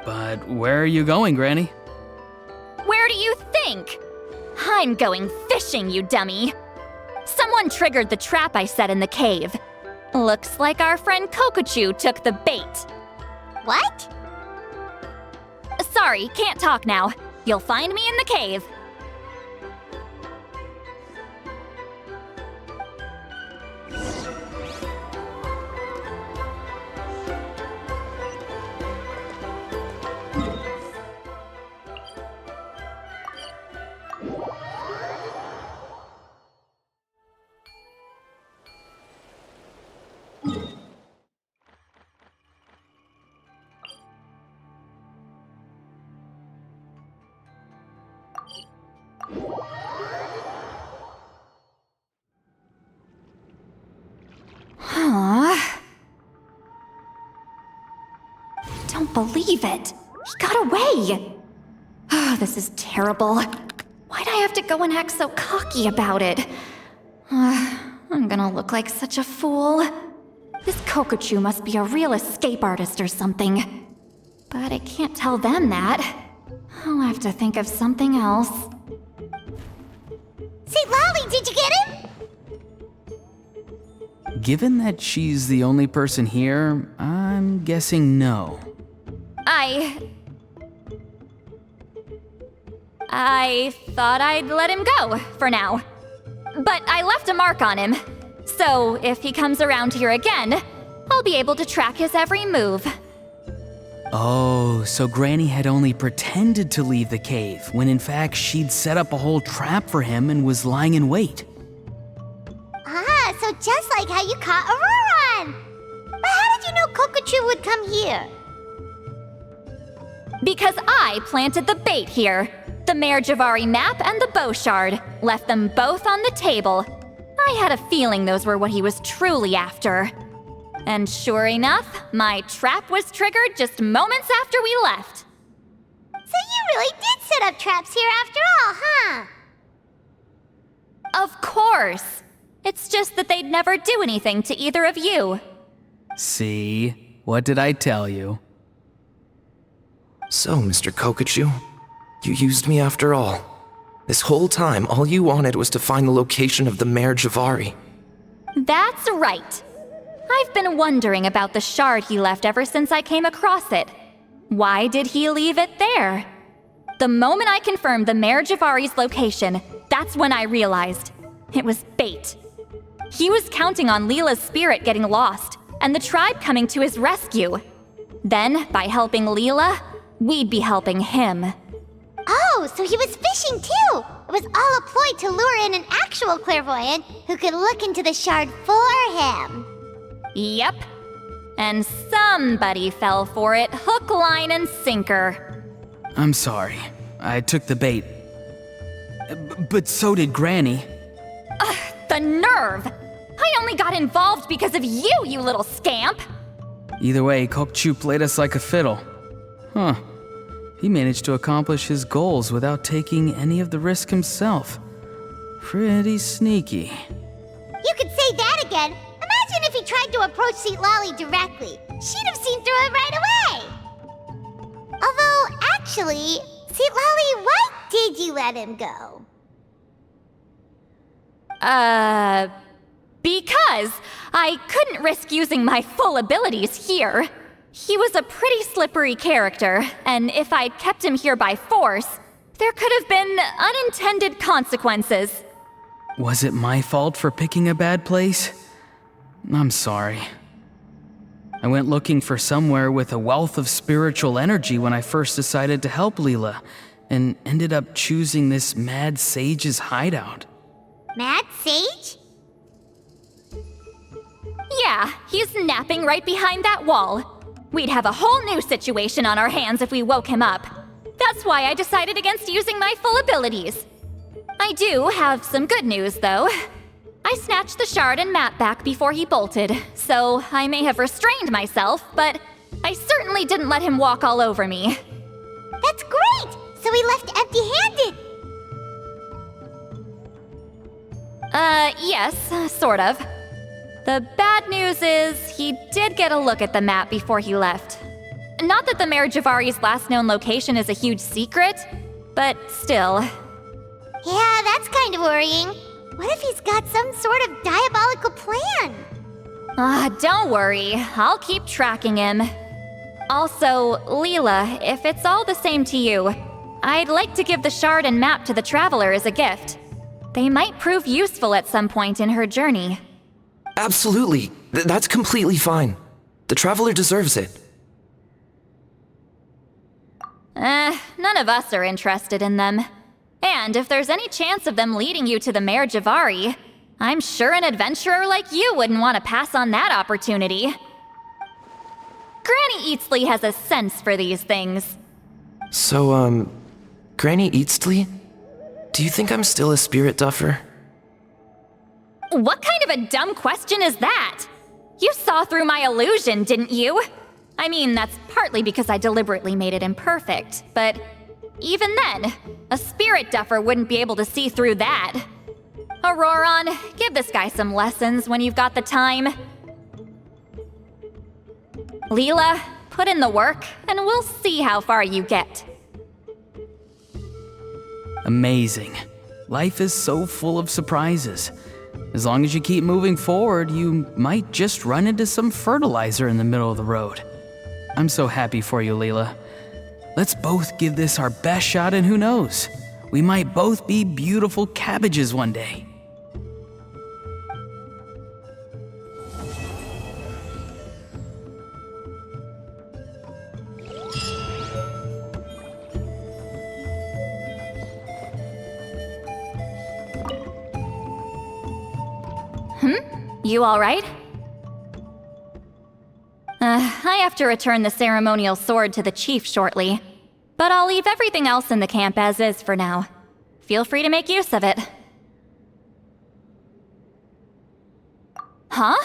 But where are you going, Granny? Where do you think? I'm going fishing, you dummy. Someone triggered the trap I set in the cave. Looks like our friend Kokochu took the bait. What? Sorry, can't talk now. You'll find me in the cave. Don't believe it. He got away. Oh, this is terrible. Why'd I have to go and act so cocky about it? I'm gonna look like such a fool. This Kokochu must be a real escape artist or something. But I can't tell them that. I'll have to think of something else. Citlali, did you get him? Given that she's the only person here, I'm guessing no. I thought I'd let him go, for now. But I left a mark on him. So if he comes around here again, I'll be able to track his every move. Oh, so Granny had only pretended to leave the cave, when in fact she'd set up a whole trap for him and was lying in wait. Ah, so just like how you caught Auroron! But how did you know Kokochu would come here? Because I planted the bait here. The Mare Javari map and the bow shard. Left them both on the table. I had a feeling those were what he was truly after. And sure enough, my trap was triggered just moments after we left. So you really did set up traps here after all, huh? Of course. It's just that they'd never do anything to either of you. See? What did I tell you? So, Mr. Kokochu, you used me after all. This whole time, all you wanted was to find the location of the Mare Javari. That's right. I've been wondering about the shard he left ever since I came across it. Why did he leave it there? The moment I confirmed the Mare Javari's location, that's when I realized it was bait. He was counting on Leela's spirit getting lost and the tribe coming to his rescue. Then, by helping Leela, we'd be helping him. Oh, so he was fishing too! It was all a ploy to lure in an actual clairvoyant who could look into the shard for him. Yep. And somebody fell for it, hook, line, and sinker. I'm sorry. I took the bait. But so did Granny. The nerve! I only got involved because of you, you little scamp! Either way, Kokchu played us like a fiddle. Huh. He managed to accomplish his goals without taking any of the risk himself. Pretty sneaky. You could say that again. Imagine if he tried to approach Seat Lolly directly. She'd have seen through it right away. Although, actually, Seat Lolly, why did you let him go? Because I couldn't risk using my full abilities here. He was a pretty slippery character, and if I'd kept him here by force, there could have been unintended consequences. Was it my fault for picking a bad place? I'm sorry. I went looking for somewhere with a wealth of spiritual energy when I first decided to help Leela, and ended up choosing this mad sage's hideout. Mad Sage? Yeah, he's napping right behind that wall. We'd have a whole new situation on our hands if we woke him up. That's why I decided against using my full abilities. I do have some good news, though. I snatched the shard and map back before he bolted, so I may have restrained myself, but I certainly didn't let him walk all over me. That's great! So he left empty-handed! Yes, sort of. The bad news is he did get a look at the map before he left. Not that the Mare Javari's last known location is a huge secret, but still. Yeah, that's kind of worrying. What if he's got some sort of diabolical plan? Don't worry. I'll keep tracking him. Also, Leela, if it's all the same to you, I'd like to give the shard and map to the Traveler as a gift. They might prove useful at some point in her journey. Absolutely. That's completely fine. The Traveler deserves it. None of us are interested in them. And if there's any chance of them leading you to the Mare Javari, I'm sure an adventurer like you wouldn't want to pass on that opportunity. Granny Eatsley has a sense for these things. So, Granny Eatsley? Do you think I'm still a spirit duffer? What kind of a dumb question is that? You saw through my illusion, didn't you? I mean, that's partly because I deliberately made it imperfect, but even then, a spirit duffer wouldn't be able to see through that. Auroron, give this guy some lessons when you've got the time. Leela, put in the work, and we'll see how far you get. Amazing. Life is so full of surprises. As long as you keep moving forward, you might just run into some fertilizer in the middle of the road. I'm so happy for you, Leela. Let's both give this our best shot, and who knows? We might both be beautiful cabbages one day. You all right? I have to return the ceremonial sword to the chief shortly, but I'll leave everything else in the camp as is for now. Feel free to make use of it. Huh?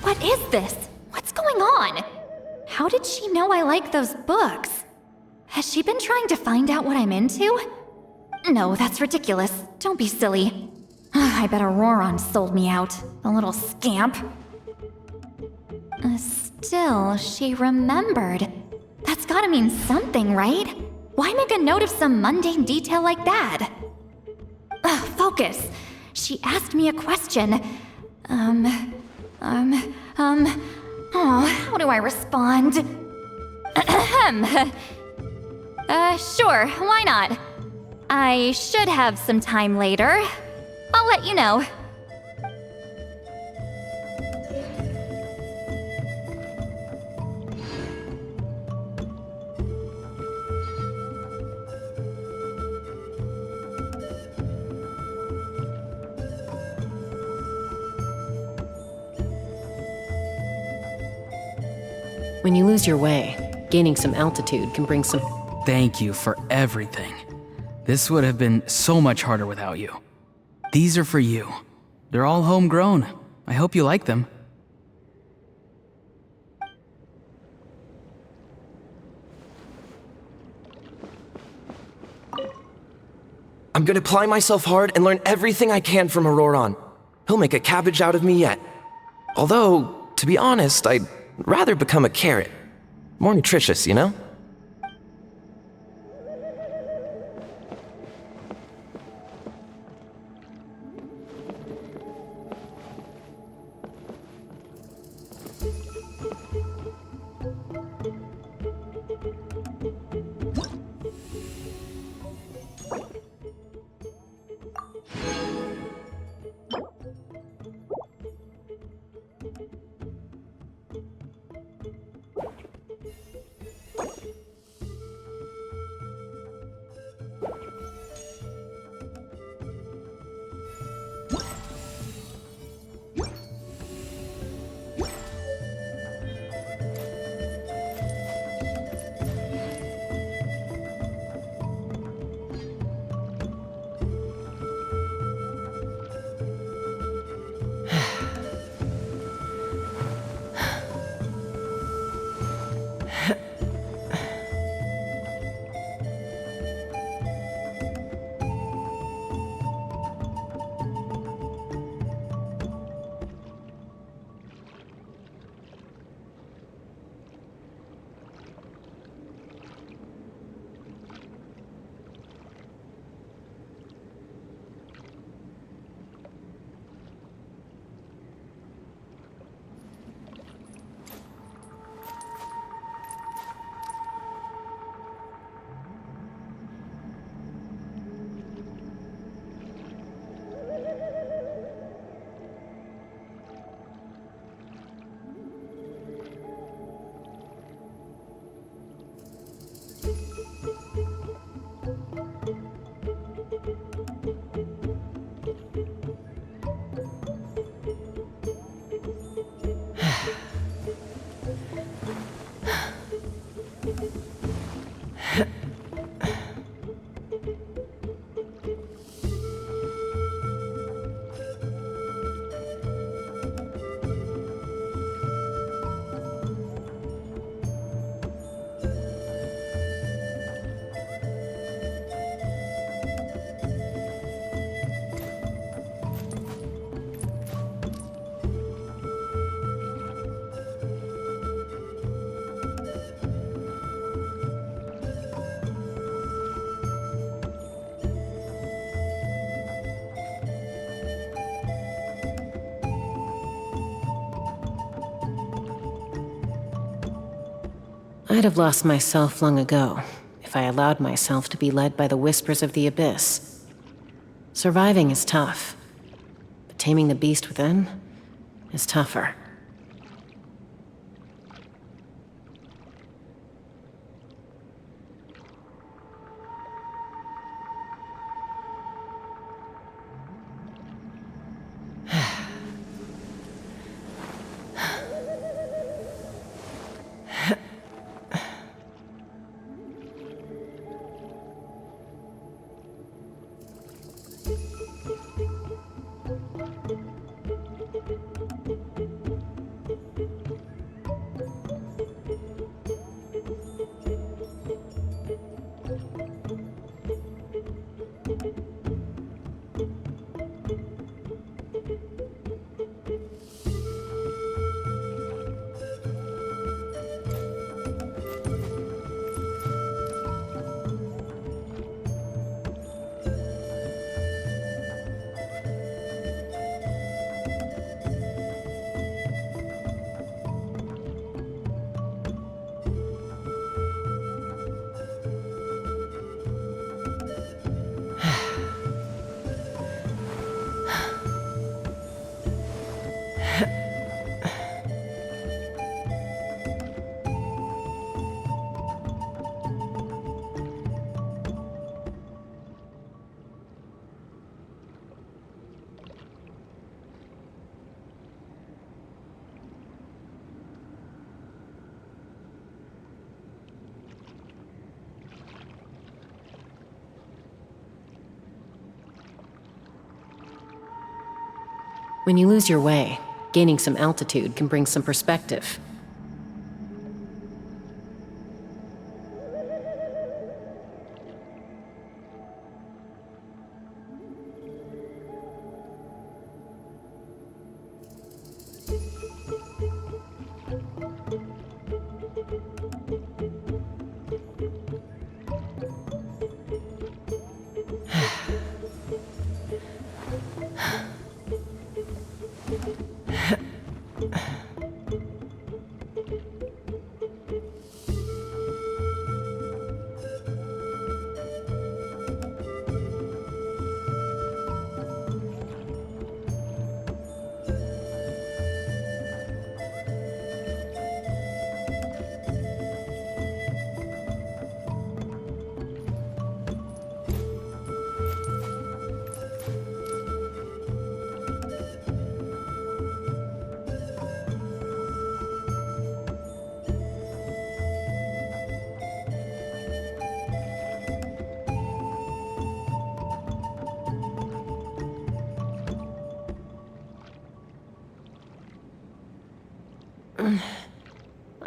What is this? What's going on? How did she know I like those books? Has she been trying to find out what I'm into? No, that's ridiculous. Don't be silly. I bet Auroron sold me out, the little scamp. Still, she remembered. That's gotta mean something, right? Why make a note of some mundane detail like that? Focus. She asked me a question. How do I respond? Sure, why not? I should have some time later. I'll let you know. When you lose your way, gaining some altitude can bring some... Thank you for everything. This would have been so much harder without you. These are for you. They're all homegrown. I hope you like them. I'm gonna apply myself hard and learn everything I can from Auroron. He'll make a cabbage out of me yet. Although, to be honest, I'd rather become a carrot. More nutritious, you know? I'd have lost myself long ago if I allowed myself to be led by the whispers of the abyss. Surviving is tough, but taming the beast within is tougher. When you lose your way, gaining some altitude can bring some perspective.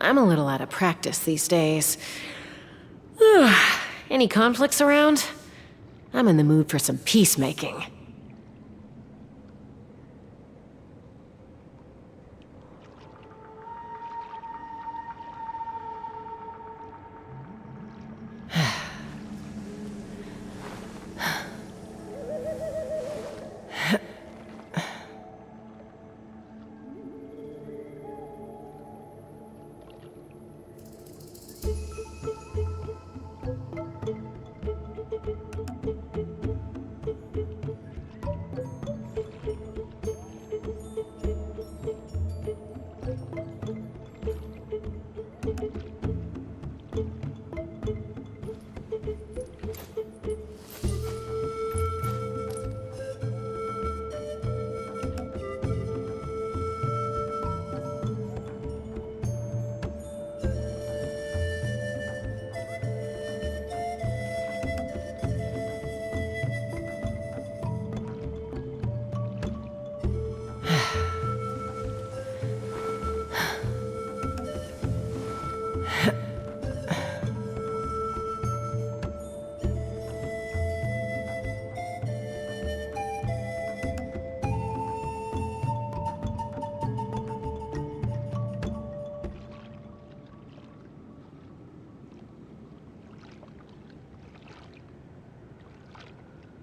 I'm a little out of practice these days. Any conflicts around? I'm in the mood for some peacemaking.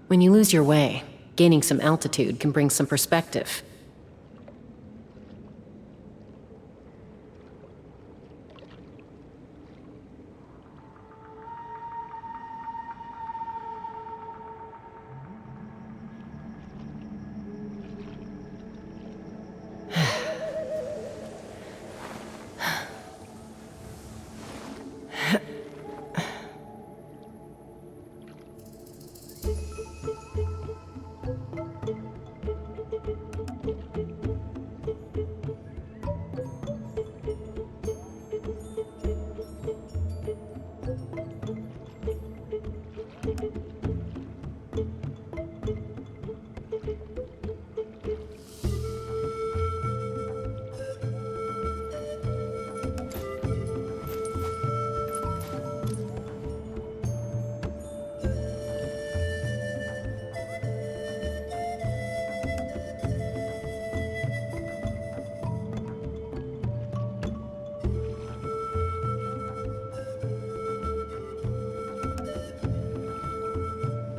When you lose your way, gaining some altitude can bring some perspective.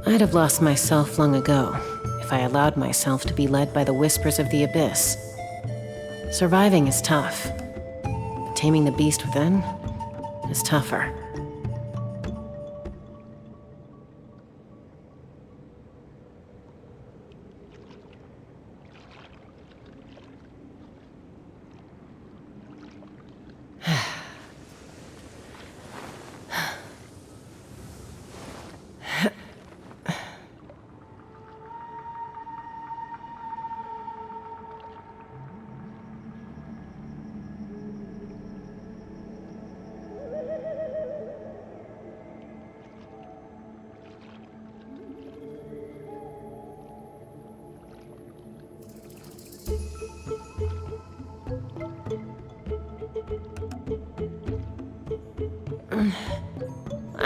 I'd have lost myself long ago if I allowed myself to be led by the whispers of the abyss. Surviving is tough, but taming the beast within is tougher.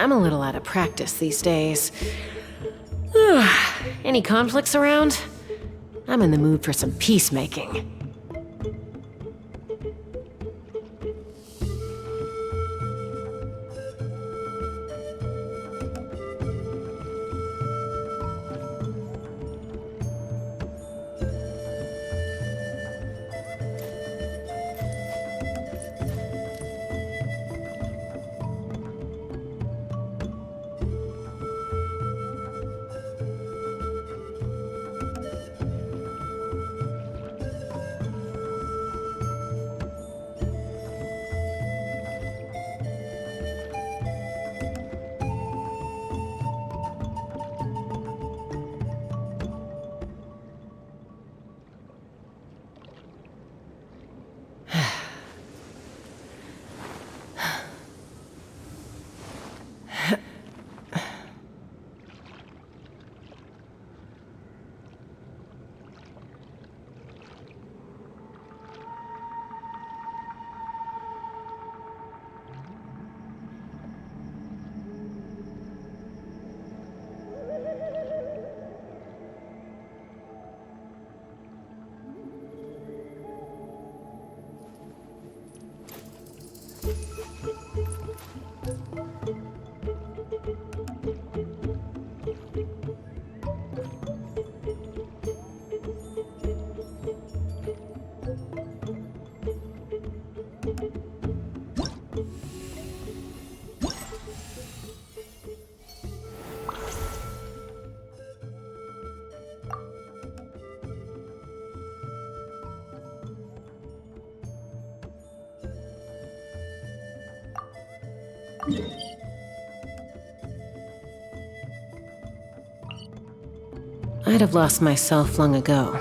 I'm a little out of practice these days. Any conflicts around? I'm in the mood for some peacemaking. I'd have lost myself long ago.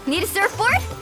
Need a surfboard?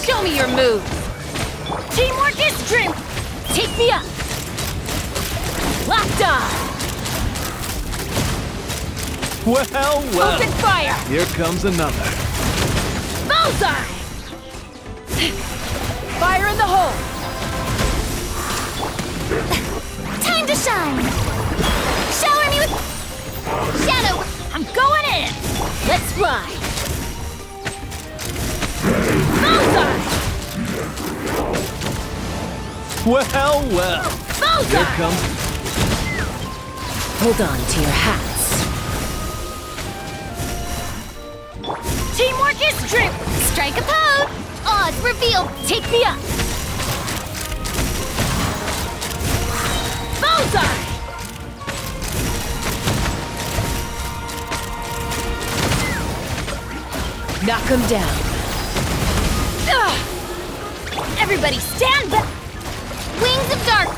Show me your moves! Teamwork is strength! Take me up! Locked on! Well. Open fire! Here comes another. Bullseye! Fire in the hole! Time to shine! Shower me with shadow! I'm going in! Let's fly! Bullseye! Well. Bullseye! Here comes. Hold on to your hats. Teamwork is strength! Strike a pose! Odds revealed! Take me up! Bullseye! Knock him down. Ugh. Everybody stand back! Wings of dark!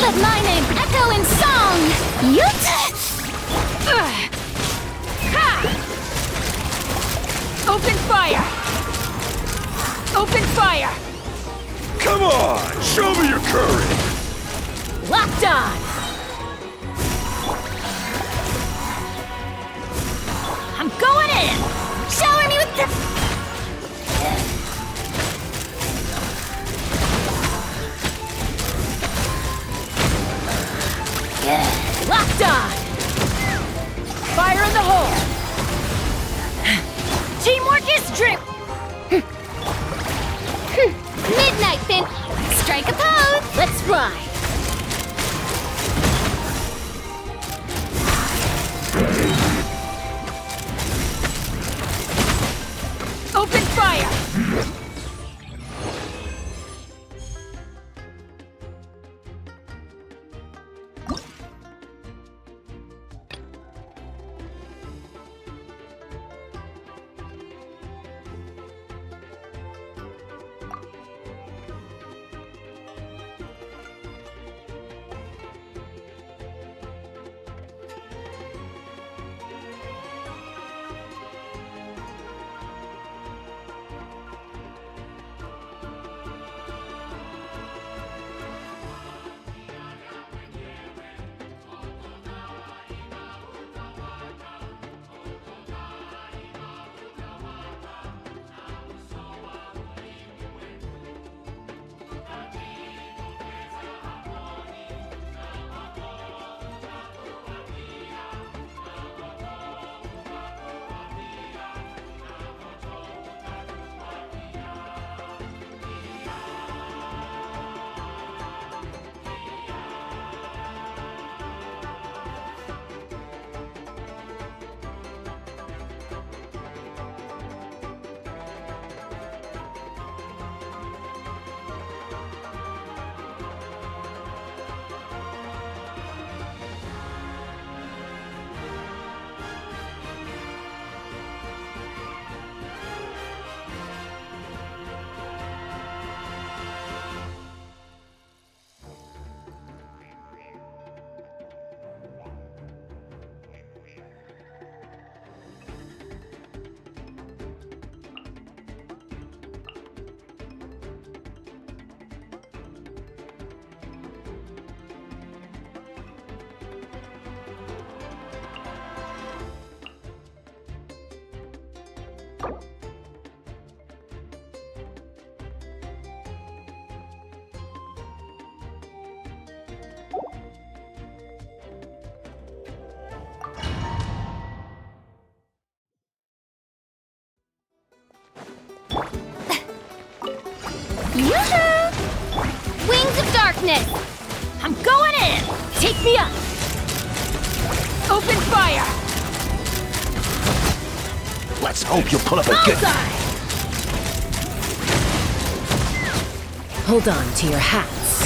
Let my name echo in song! Yut! Ha! Open fire! Open fire! Come on, show me your courage! Locked on! I'm going in! Shower me with the... Locked on! Fire in the hole! Teamwork is strength! Midnight Fin! Strike a pose! Let's fly! Open fire! darkness! I'm going in! Take me up! Open fire! Let's hope you'll pull up a good... Bullseye! Hold on to your hats.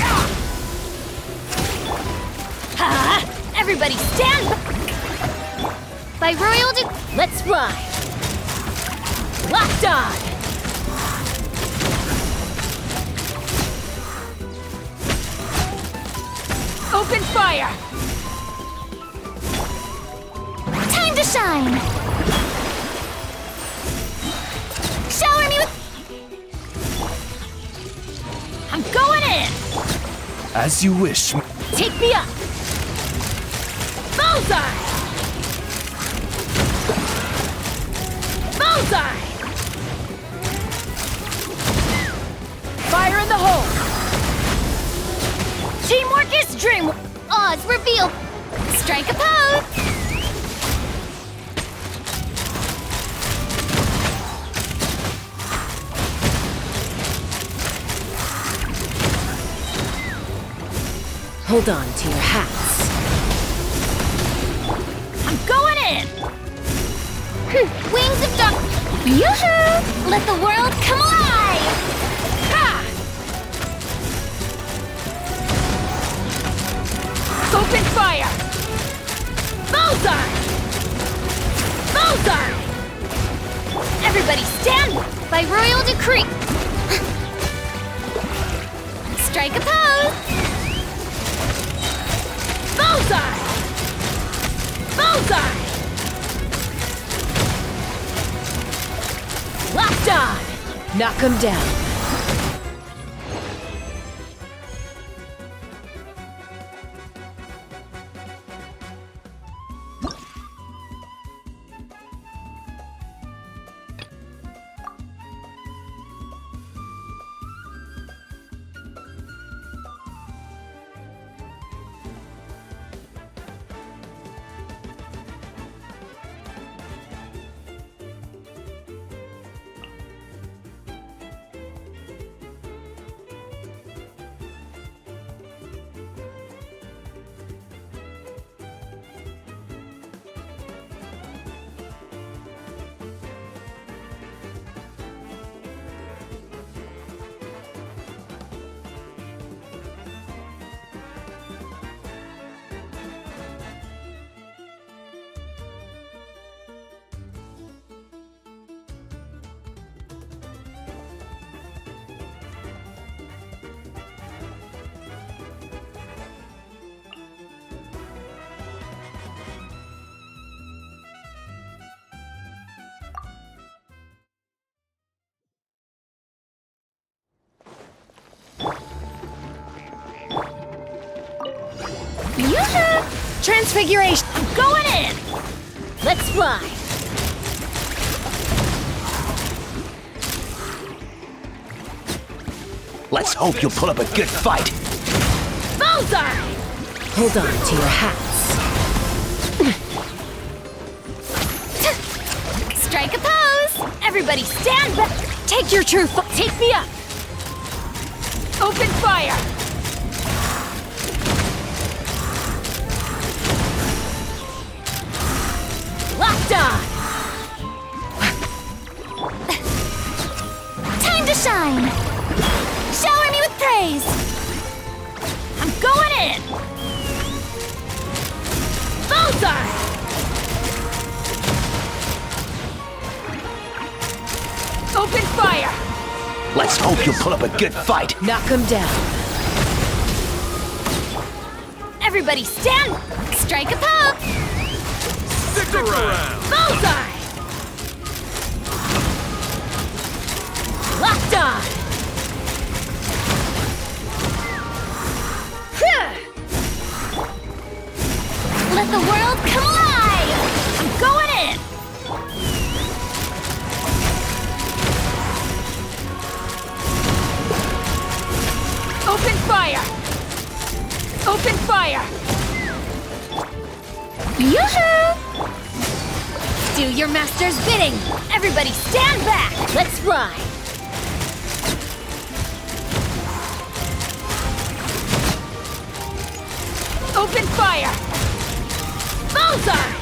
Ha! Everybody stand by royal Let's fly! Locked on! Open fire! Time to shine! Shower me with... I'm going in! As you wish. Take me up! Bullseye! Bullseye! Fire in the hole! Teamwork is dream. Oz, reveal! Strike a pose! Hold on to your hats. I'm going in! Wings of dark... Yoo-hoo! Let the world come alive! Ha! Open fire! Bullseye! Bullseye! Everybody stand By royal decree! Strike a pose! Bullseye! Bullseye! Locked on! Knock 'em down. Yoo-hoo! Transfiguration! I'm going in! Let's fly! Let's hope you'll put up a good fight. Bullseye! Hold on to your hats. Strike a pose! Everybody stand back! Take your true Take me up! Open fire! Locked on! Time to shine! Shower me with praise! I'm going in! Bullseye! Open fire! Let's hope you'll put up a good fight. Knock 'em down. Everybody stand! Strike a pose! Stick around! Bullseye! Locked on! Let the world come alive! I'm going in! Open fire! Open fire! Yoo-hoo! Do your master's bidding! Everybody stand back! Let's fly! Open fire! Bullseye!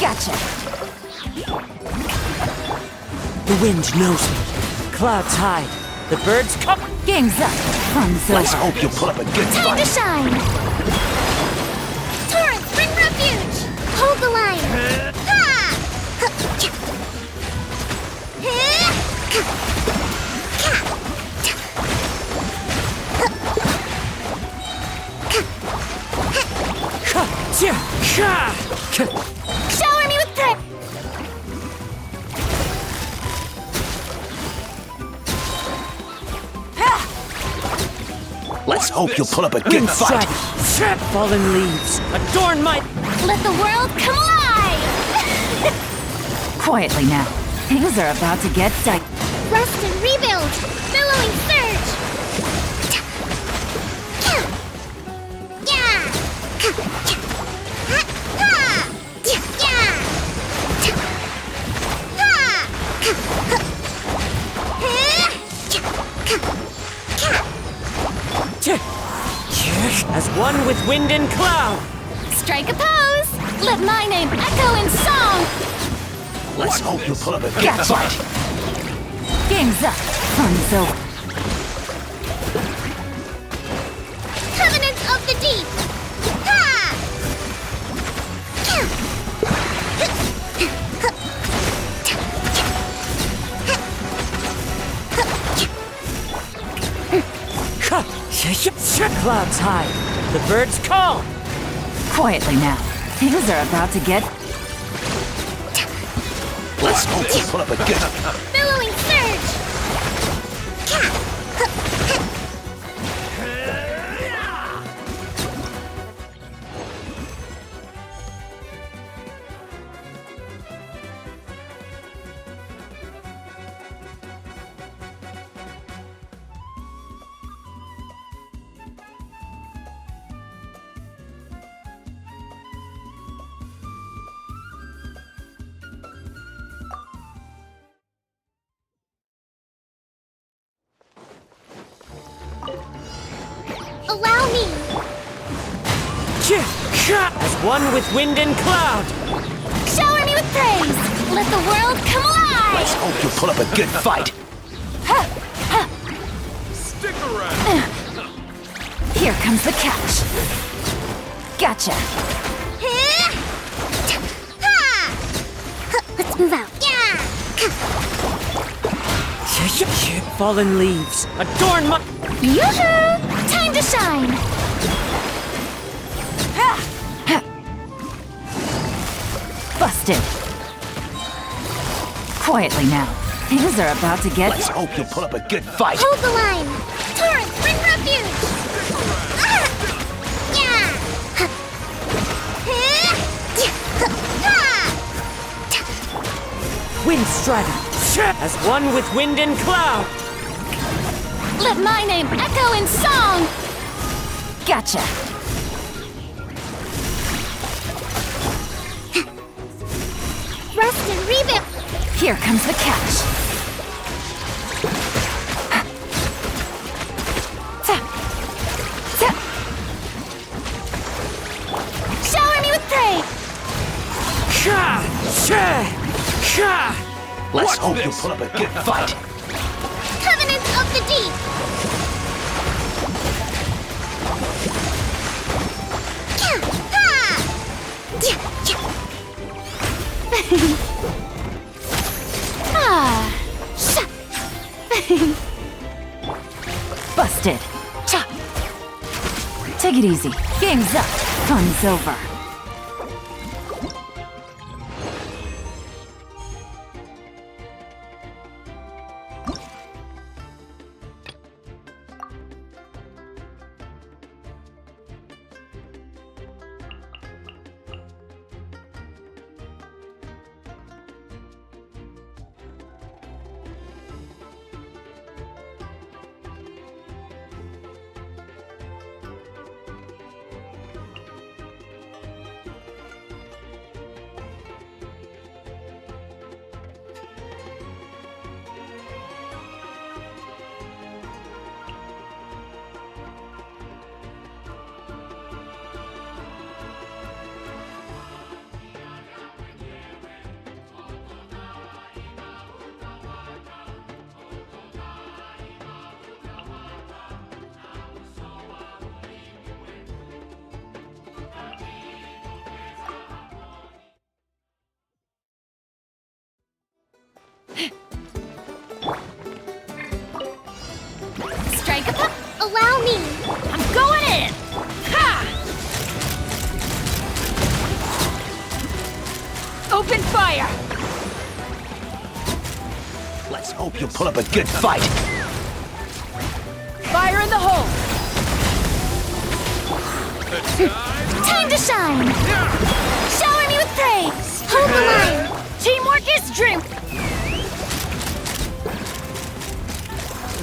Gotcha. The wind knows me. Clouds high. The birds come. Game's up. Fun's over. Let's hope you put up a good Time to fight. shine! Torrents, bring refuge! Hold the line! Ha! Shower me with prayer! Let's hope you put up a good fight. Fallen leaves. Adorn my. Let the world come alive! Quietly now. Things are about to get tight. Rest and rebuild! Billowing surge! Yeah! As one with wind and cloud. Strike a pose! Let my name echo in song! Let's hope you put up a good fight. Game's up. Fun's over. Covenant of the Deep! Ha! Clouds high. The birds call. Quietly now. Things are about to get. Let's hope you put up a good. Billowing surge! Allow me! As one with wind and cloud. Shower me with praise! Let the world come alive! Let's hope you put up a good fight. Stick around! Here comes the catch. Gotcha. Let's move out. Yeah! Fallen leaves. Adorn my. Yoo-hoo! Time to shine! Busted. Quietly now. Things are about to get. Let's hope you put up a good fight. Hold the line! Torrents, bring refuge! Yeah! Wind strider. As one with wind and cloud. Let my name echo in song! Gotcha. Rest and rebuild! Here comes the catch. Shower me with praise! Let's hope you put up a good fight. Covenant of the Deep! Busted. Take it easy. Game's up. Fun's over. Allow me! I'm going in! Ha! Open fire! Let's hope you'll pull up a good fight. Fire in the hole! Time to shine! Shower me with praise! Hold the line! Teamwork is dream!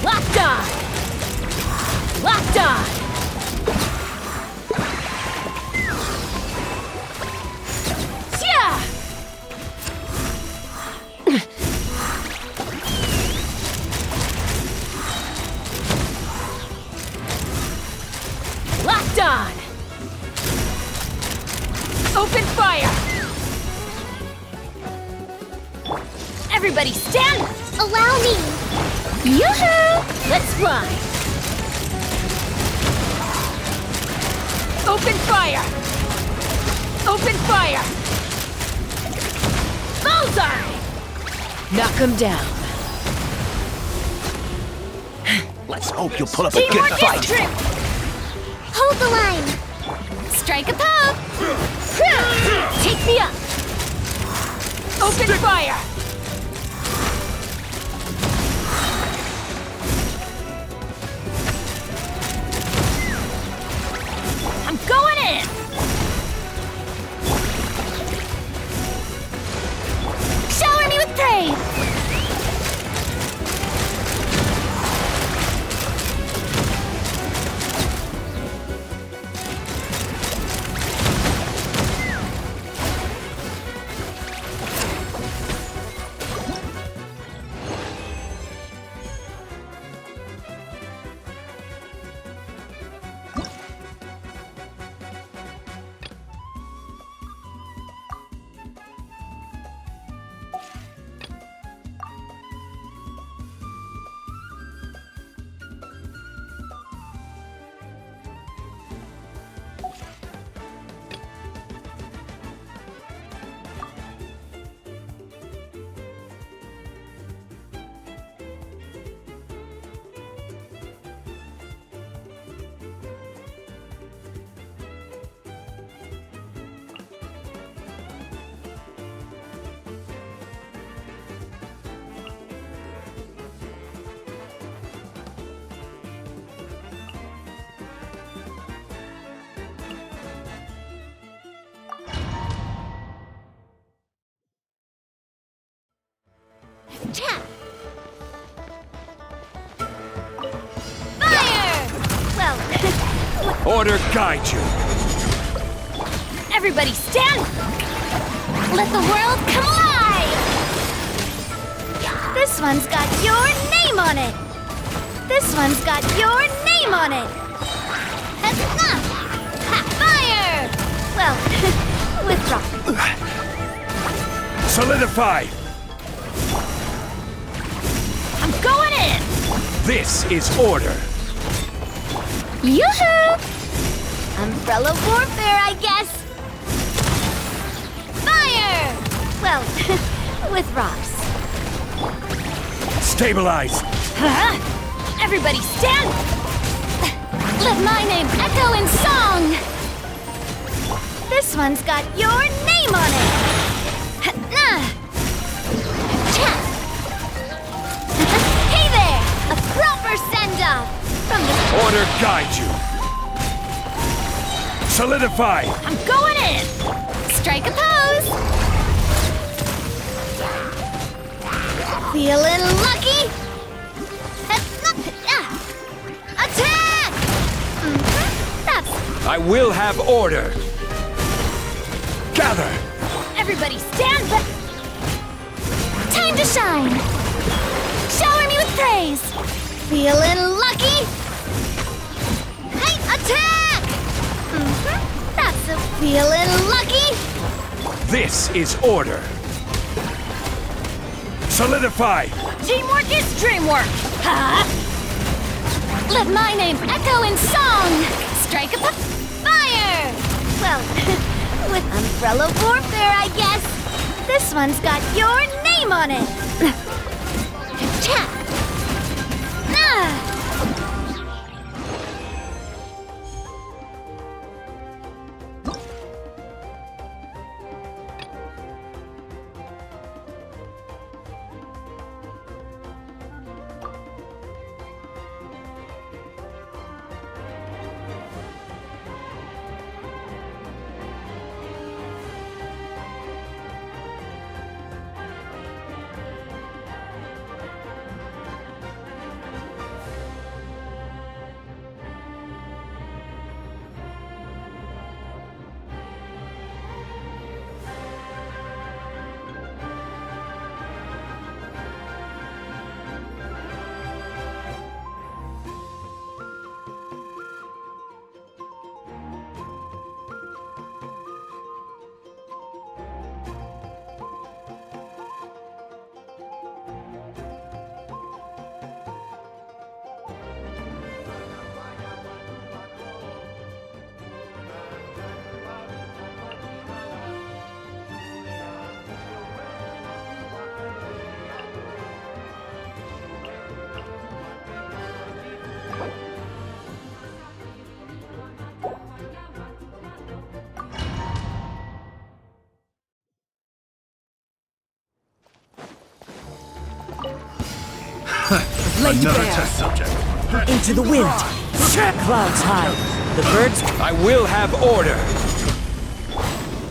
Locked on! Locked on! Yeah! Locked on! Open fire! Everybody stand! Allow me! Yoo-hoo! Let's fly! Open fire! Open fire! Bullseye! Knock him down. Let's hope you'll pull up a good Teamwork is fight. true! Hold the line! Strike a pose! Take me up! Open fire! I'm going in! Shower me with praise! Tap! Fire! Well, Order guide you. Everybody stand! let the world come alive! This one's got your name on it! This one's got your name on it! That's enough! Ha, fire! Well, withdraw. Solidify. I'm going in! This is order. Yoo-hoo! Umbrella warfare, I guess! Fire! Well, with rocks. Stabilize. Huh? Everybody stand! Let my name echo in song! This one's got your name on it! Nah! Cha! Hey there! A proper send-off! From the... Order guide you. Solidify. I'm going in! Strike a pose! Feeling lucky? Attack! That's... I will have order. Gather. Everybody stand back! Time to shine! Shower me with praise! Feeling lucky? Hey, attack! That's a feeling lucky? This is order. Solidify. Teamwork is dreamwork! Huh? Let my name echo in song! Strike a fire! Well, with umbrella warfare, I guess. This one's got your name on it. Cha! Laid Another bare. test subject. Into the wind. Clouds high. The birds. I will have order.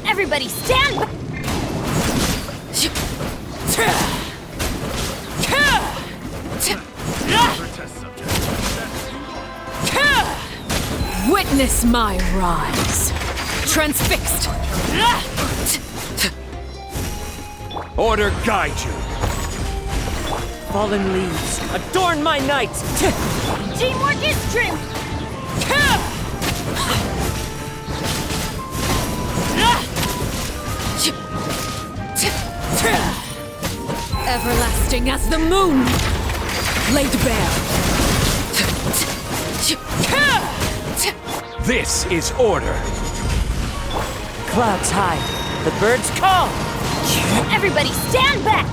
Everybody stand back! Witness my rise. Transfixed. Order guide you. Fallen leaves. Adorn my night. Teamwork is dream! Everlasting as the moon. Laid bare. This is order. Clouds high. The birds call. Everybody stand back!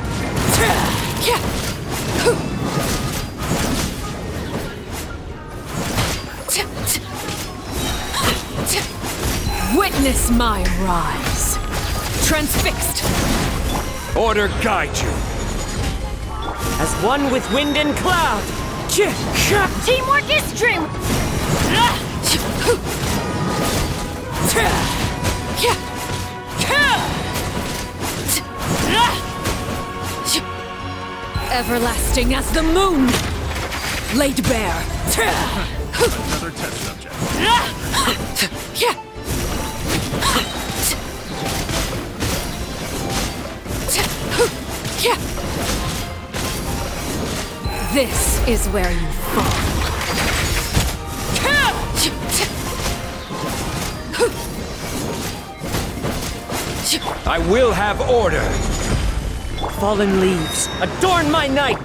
Witness my rise. Transfixed. Order guide you. As one with wind and cloud. Teamwork is dream! Everlasting as the moon. Laid bare. Another test subject. This is where you fall. I will have order. Fallen leaves. Adorn my night.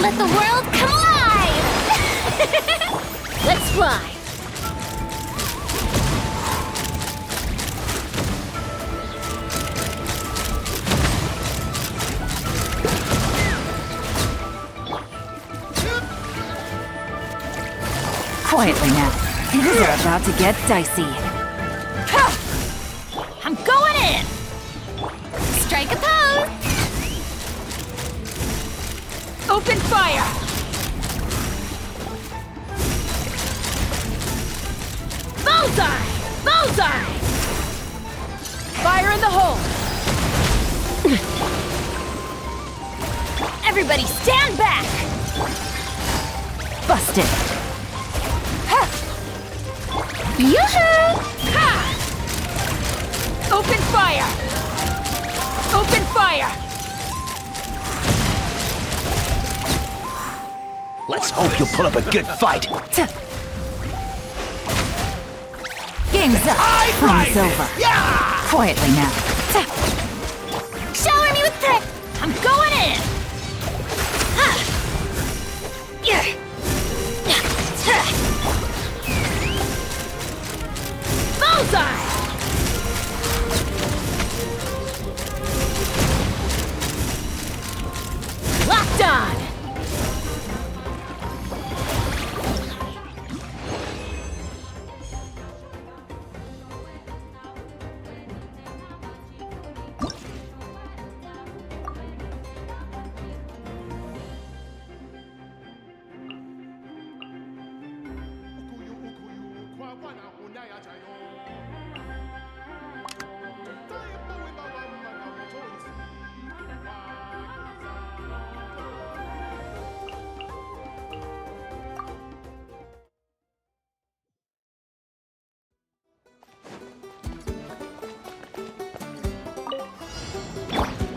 Let the world come alive! Let's fly! Quietly now. Things are about to get dicey. Ha! I'm going in! Strike a pose! Open fire! Bullseye! Bullseye! Fire in the hole! Everybody stand back! Busted. Yoo-hoo! Ha! Open fire! Open fire! Let's hope you'll put up a good fight. Game's up. Fun's over. Quietly now. Shower me with prayer! I'm going in! Ha! Yeah. Ha! Bullseye! Locked on!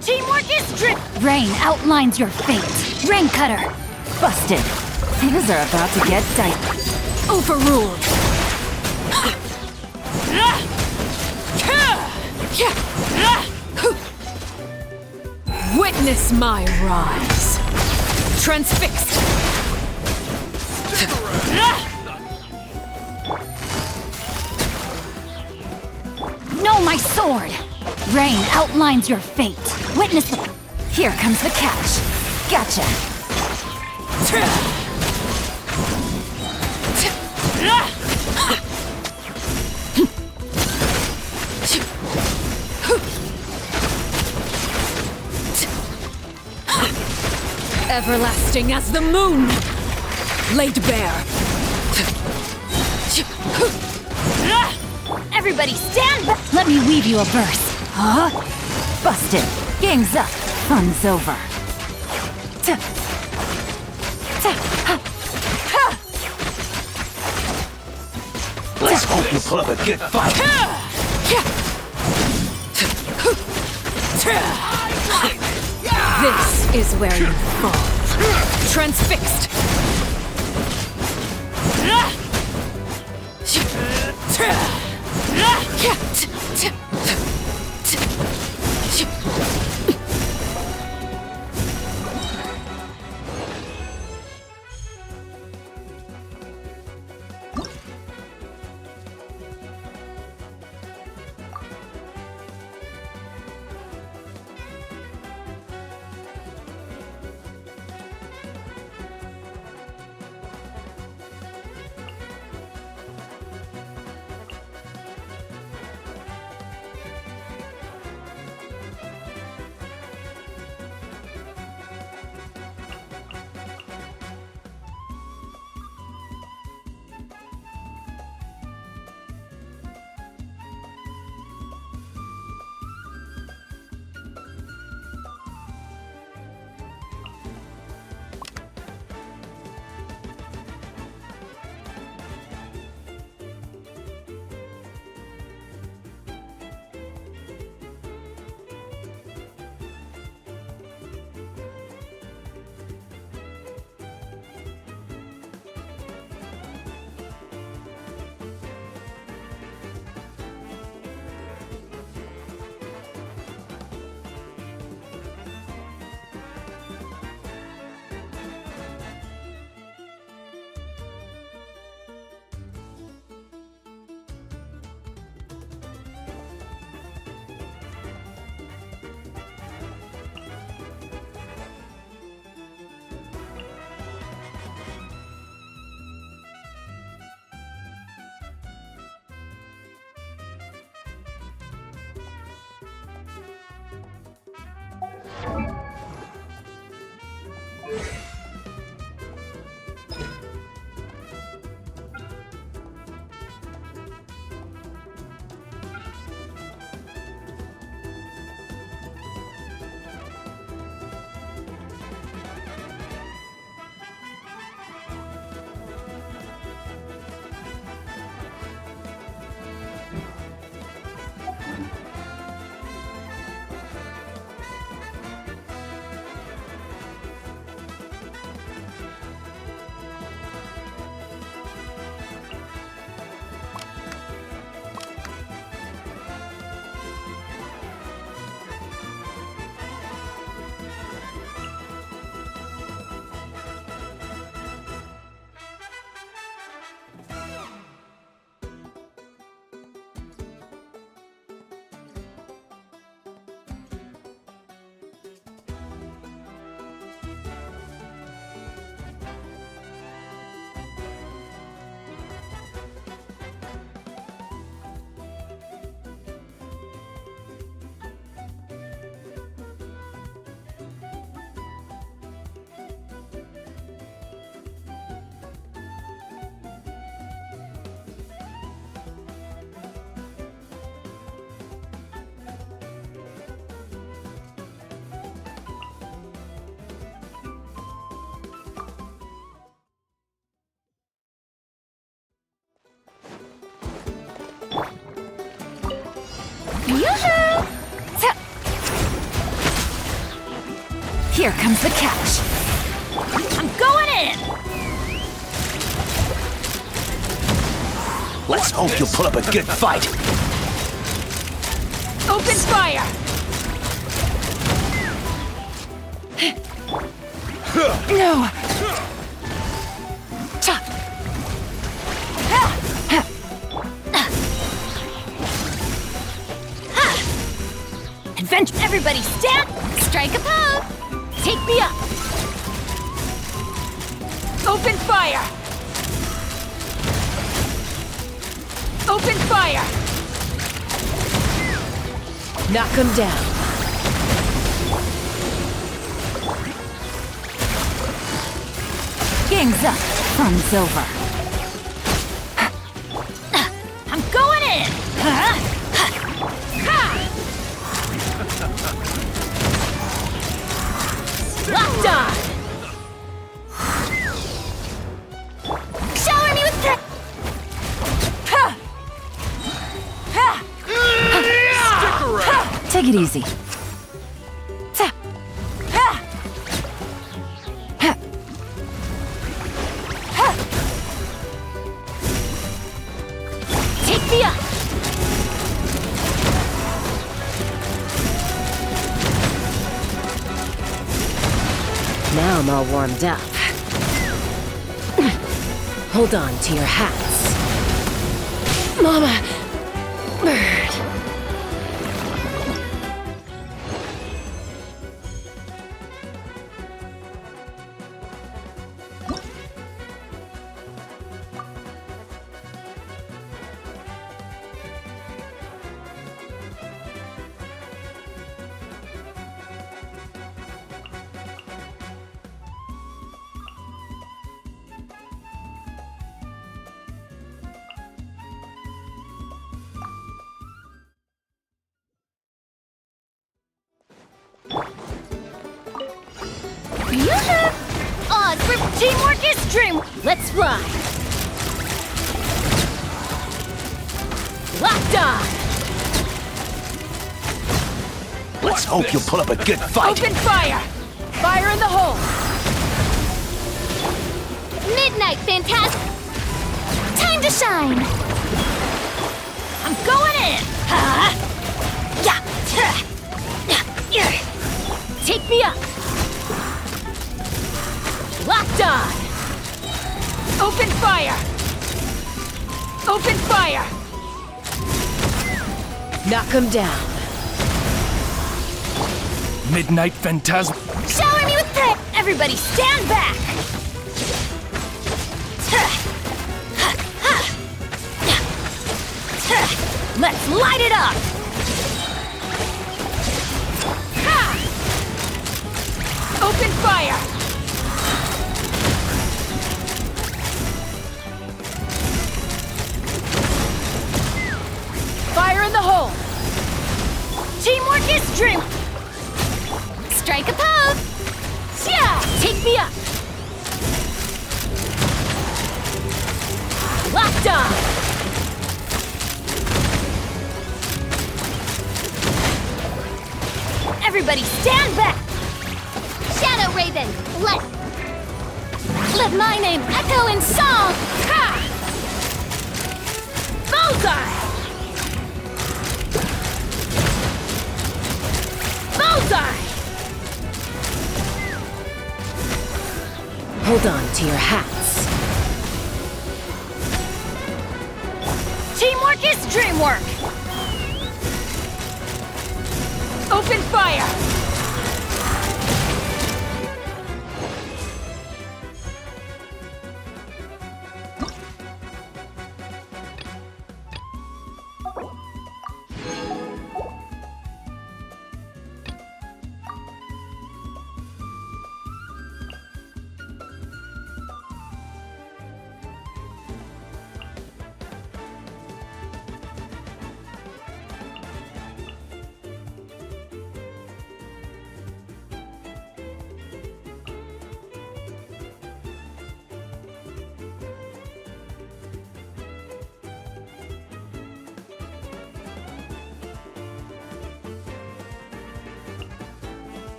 Teamwork is Rain outlines your fate. Rain cutter. Busted. Things are about to get dicey. Overruled. Witness my rise. Transfixed. Know my sword. Rain outlines your fate. Witness the... Here comes the catch. Gotcha. Everlasting as the moon. Laid bare. Everybody stand back! Let me weave you a verse. Huh? Busted. Game's up. Fun's over. Let's hope you put up a good fight. This is where you fall. Transfixed. Yoo-hoo! Here comes the catch. I'm going in! Let's hope you'll put up a good fight. Open fire! No! Adventure! Everybody stand! Strike a pose! Take me up! Open fire! Open fire! Knock him down. Game's up. Fun's over. I'm going in! Locked on! Shower me with Take it easy. Take me up! Now I'm all warmed up. Hold on to your hats. Mama! Bird! Odds for teamwork is dream. Let's ride. Locked on. Let's hope you'll put up a good fight. Open fire. Fire in the hole. midnight, fantastic! Time to shine! I'm going in. Take me up. Locked on. Open fire. Open fire. Knock him down. Midnight Phantasm. Shower me with prayer. Everybody stand back. Let's light it up. Open fire. Fire in the hole. Teamwork is dream. Strike a pose! Yeah, take me up. Locked on. Everybody stand back. Shadow Raven, let my name echo in song. Ha! Bullseye. Bullseye. Hold on to your hats. Teamwork is dreamwork. Open fire.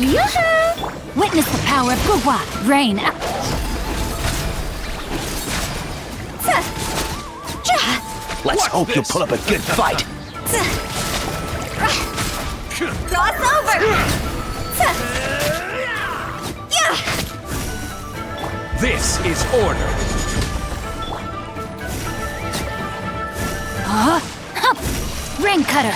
Yoo-hoo! Witness the power of Gugwa! Rain out! Let's hope you pull up a good fight. Cross over! This is order. Rain cutter!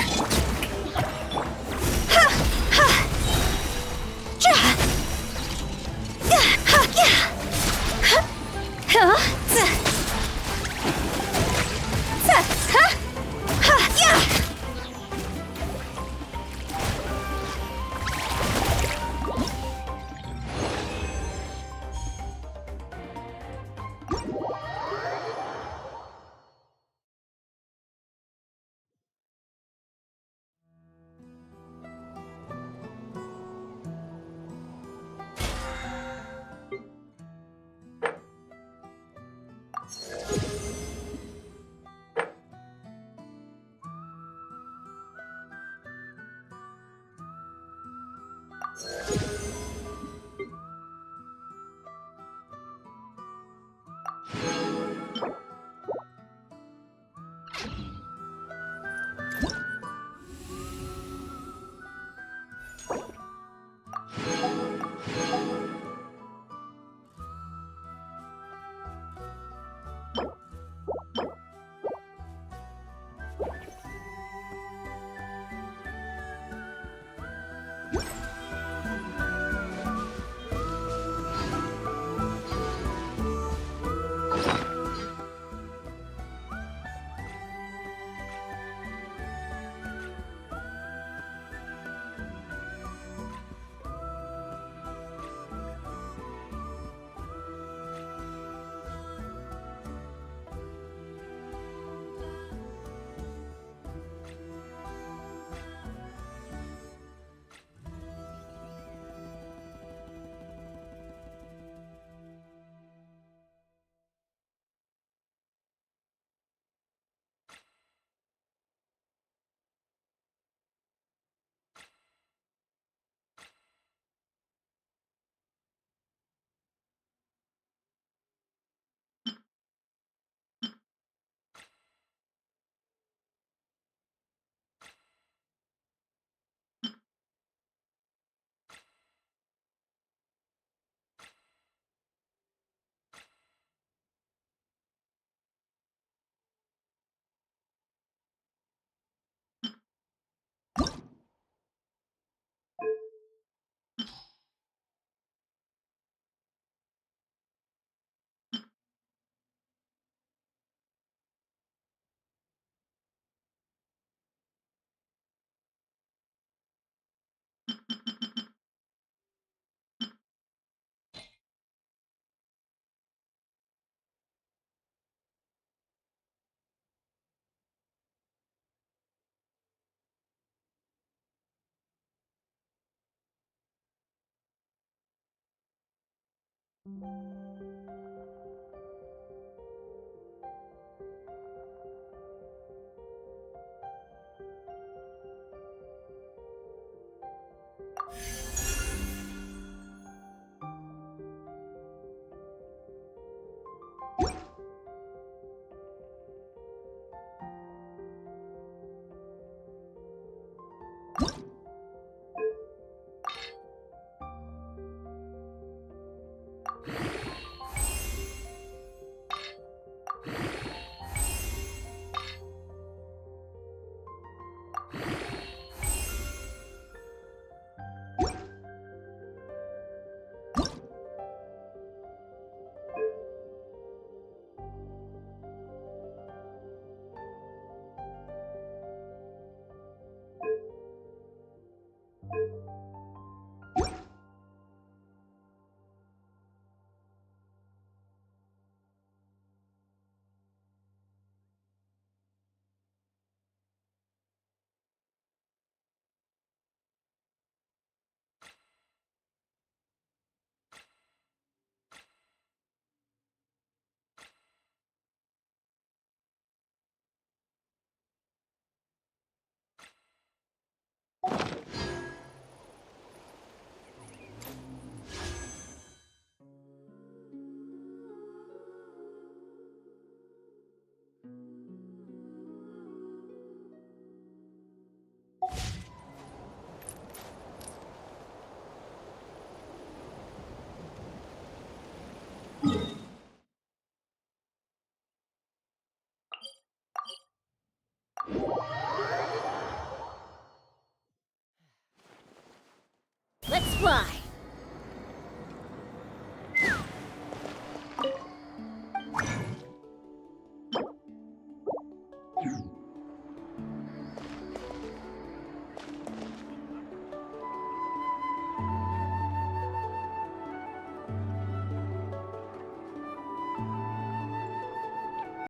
apply.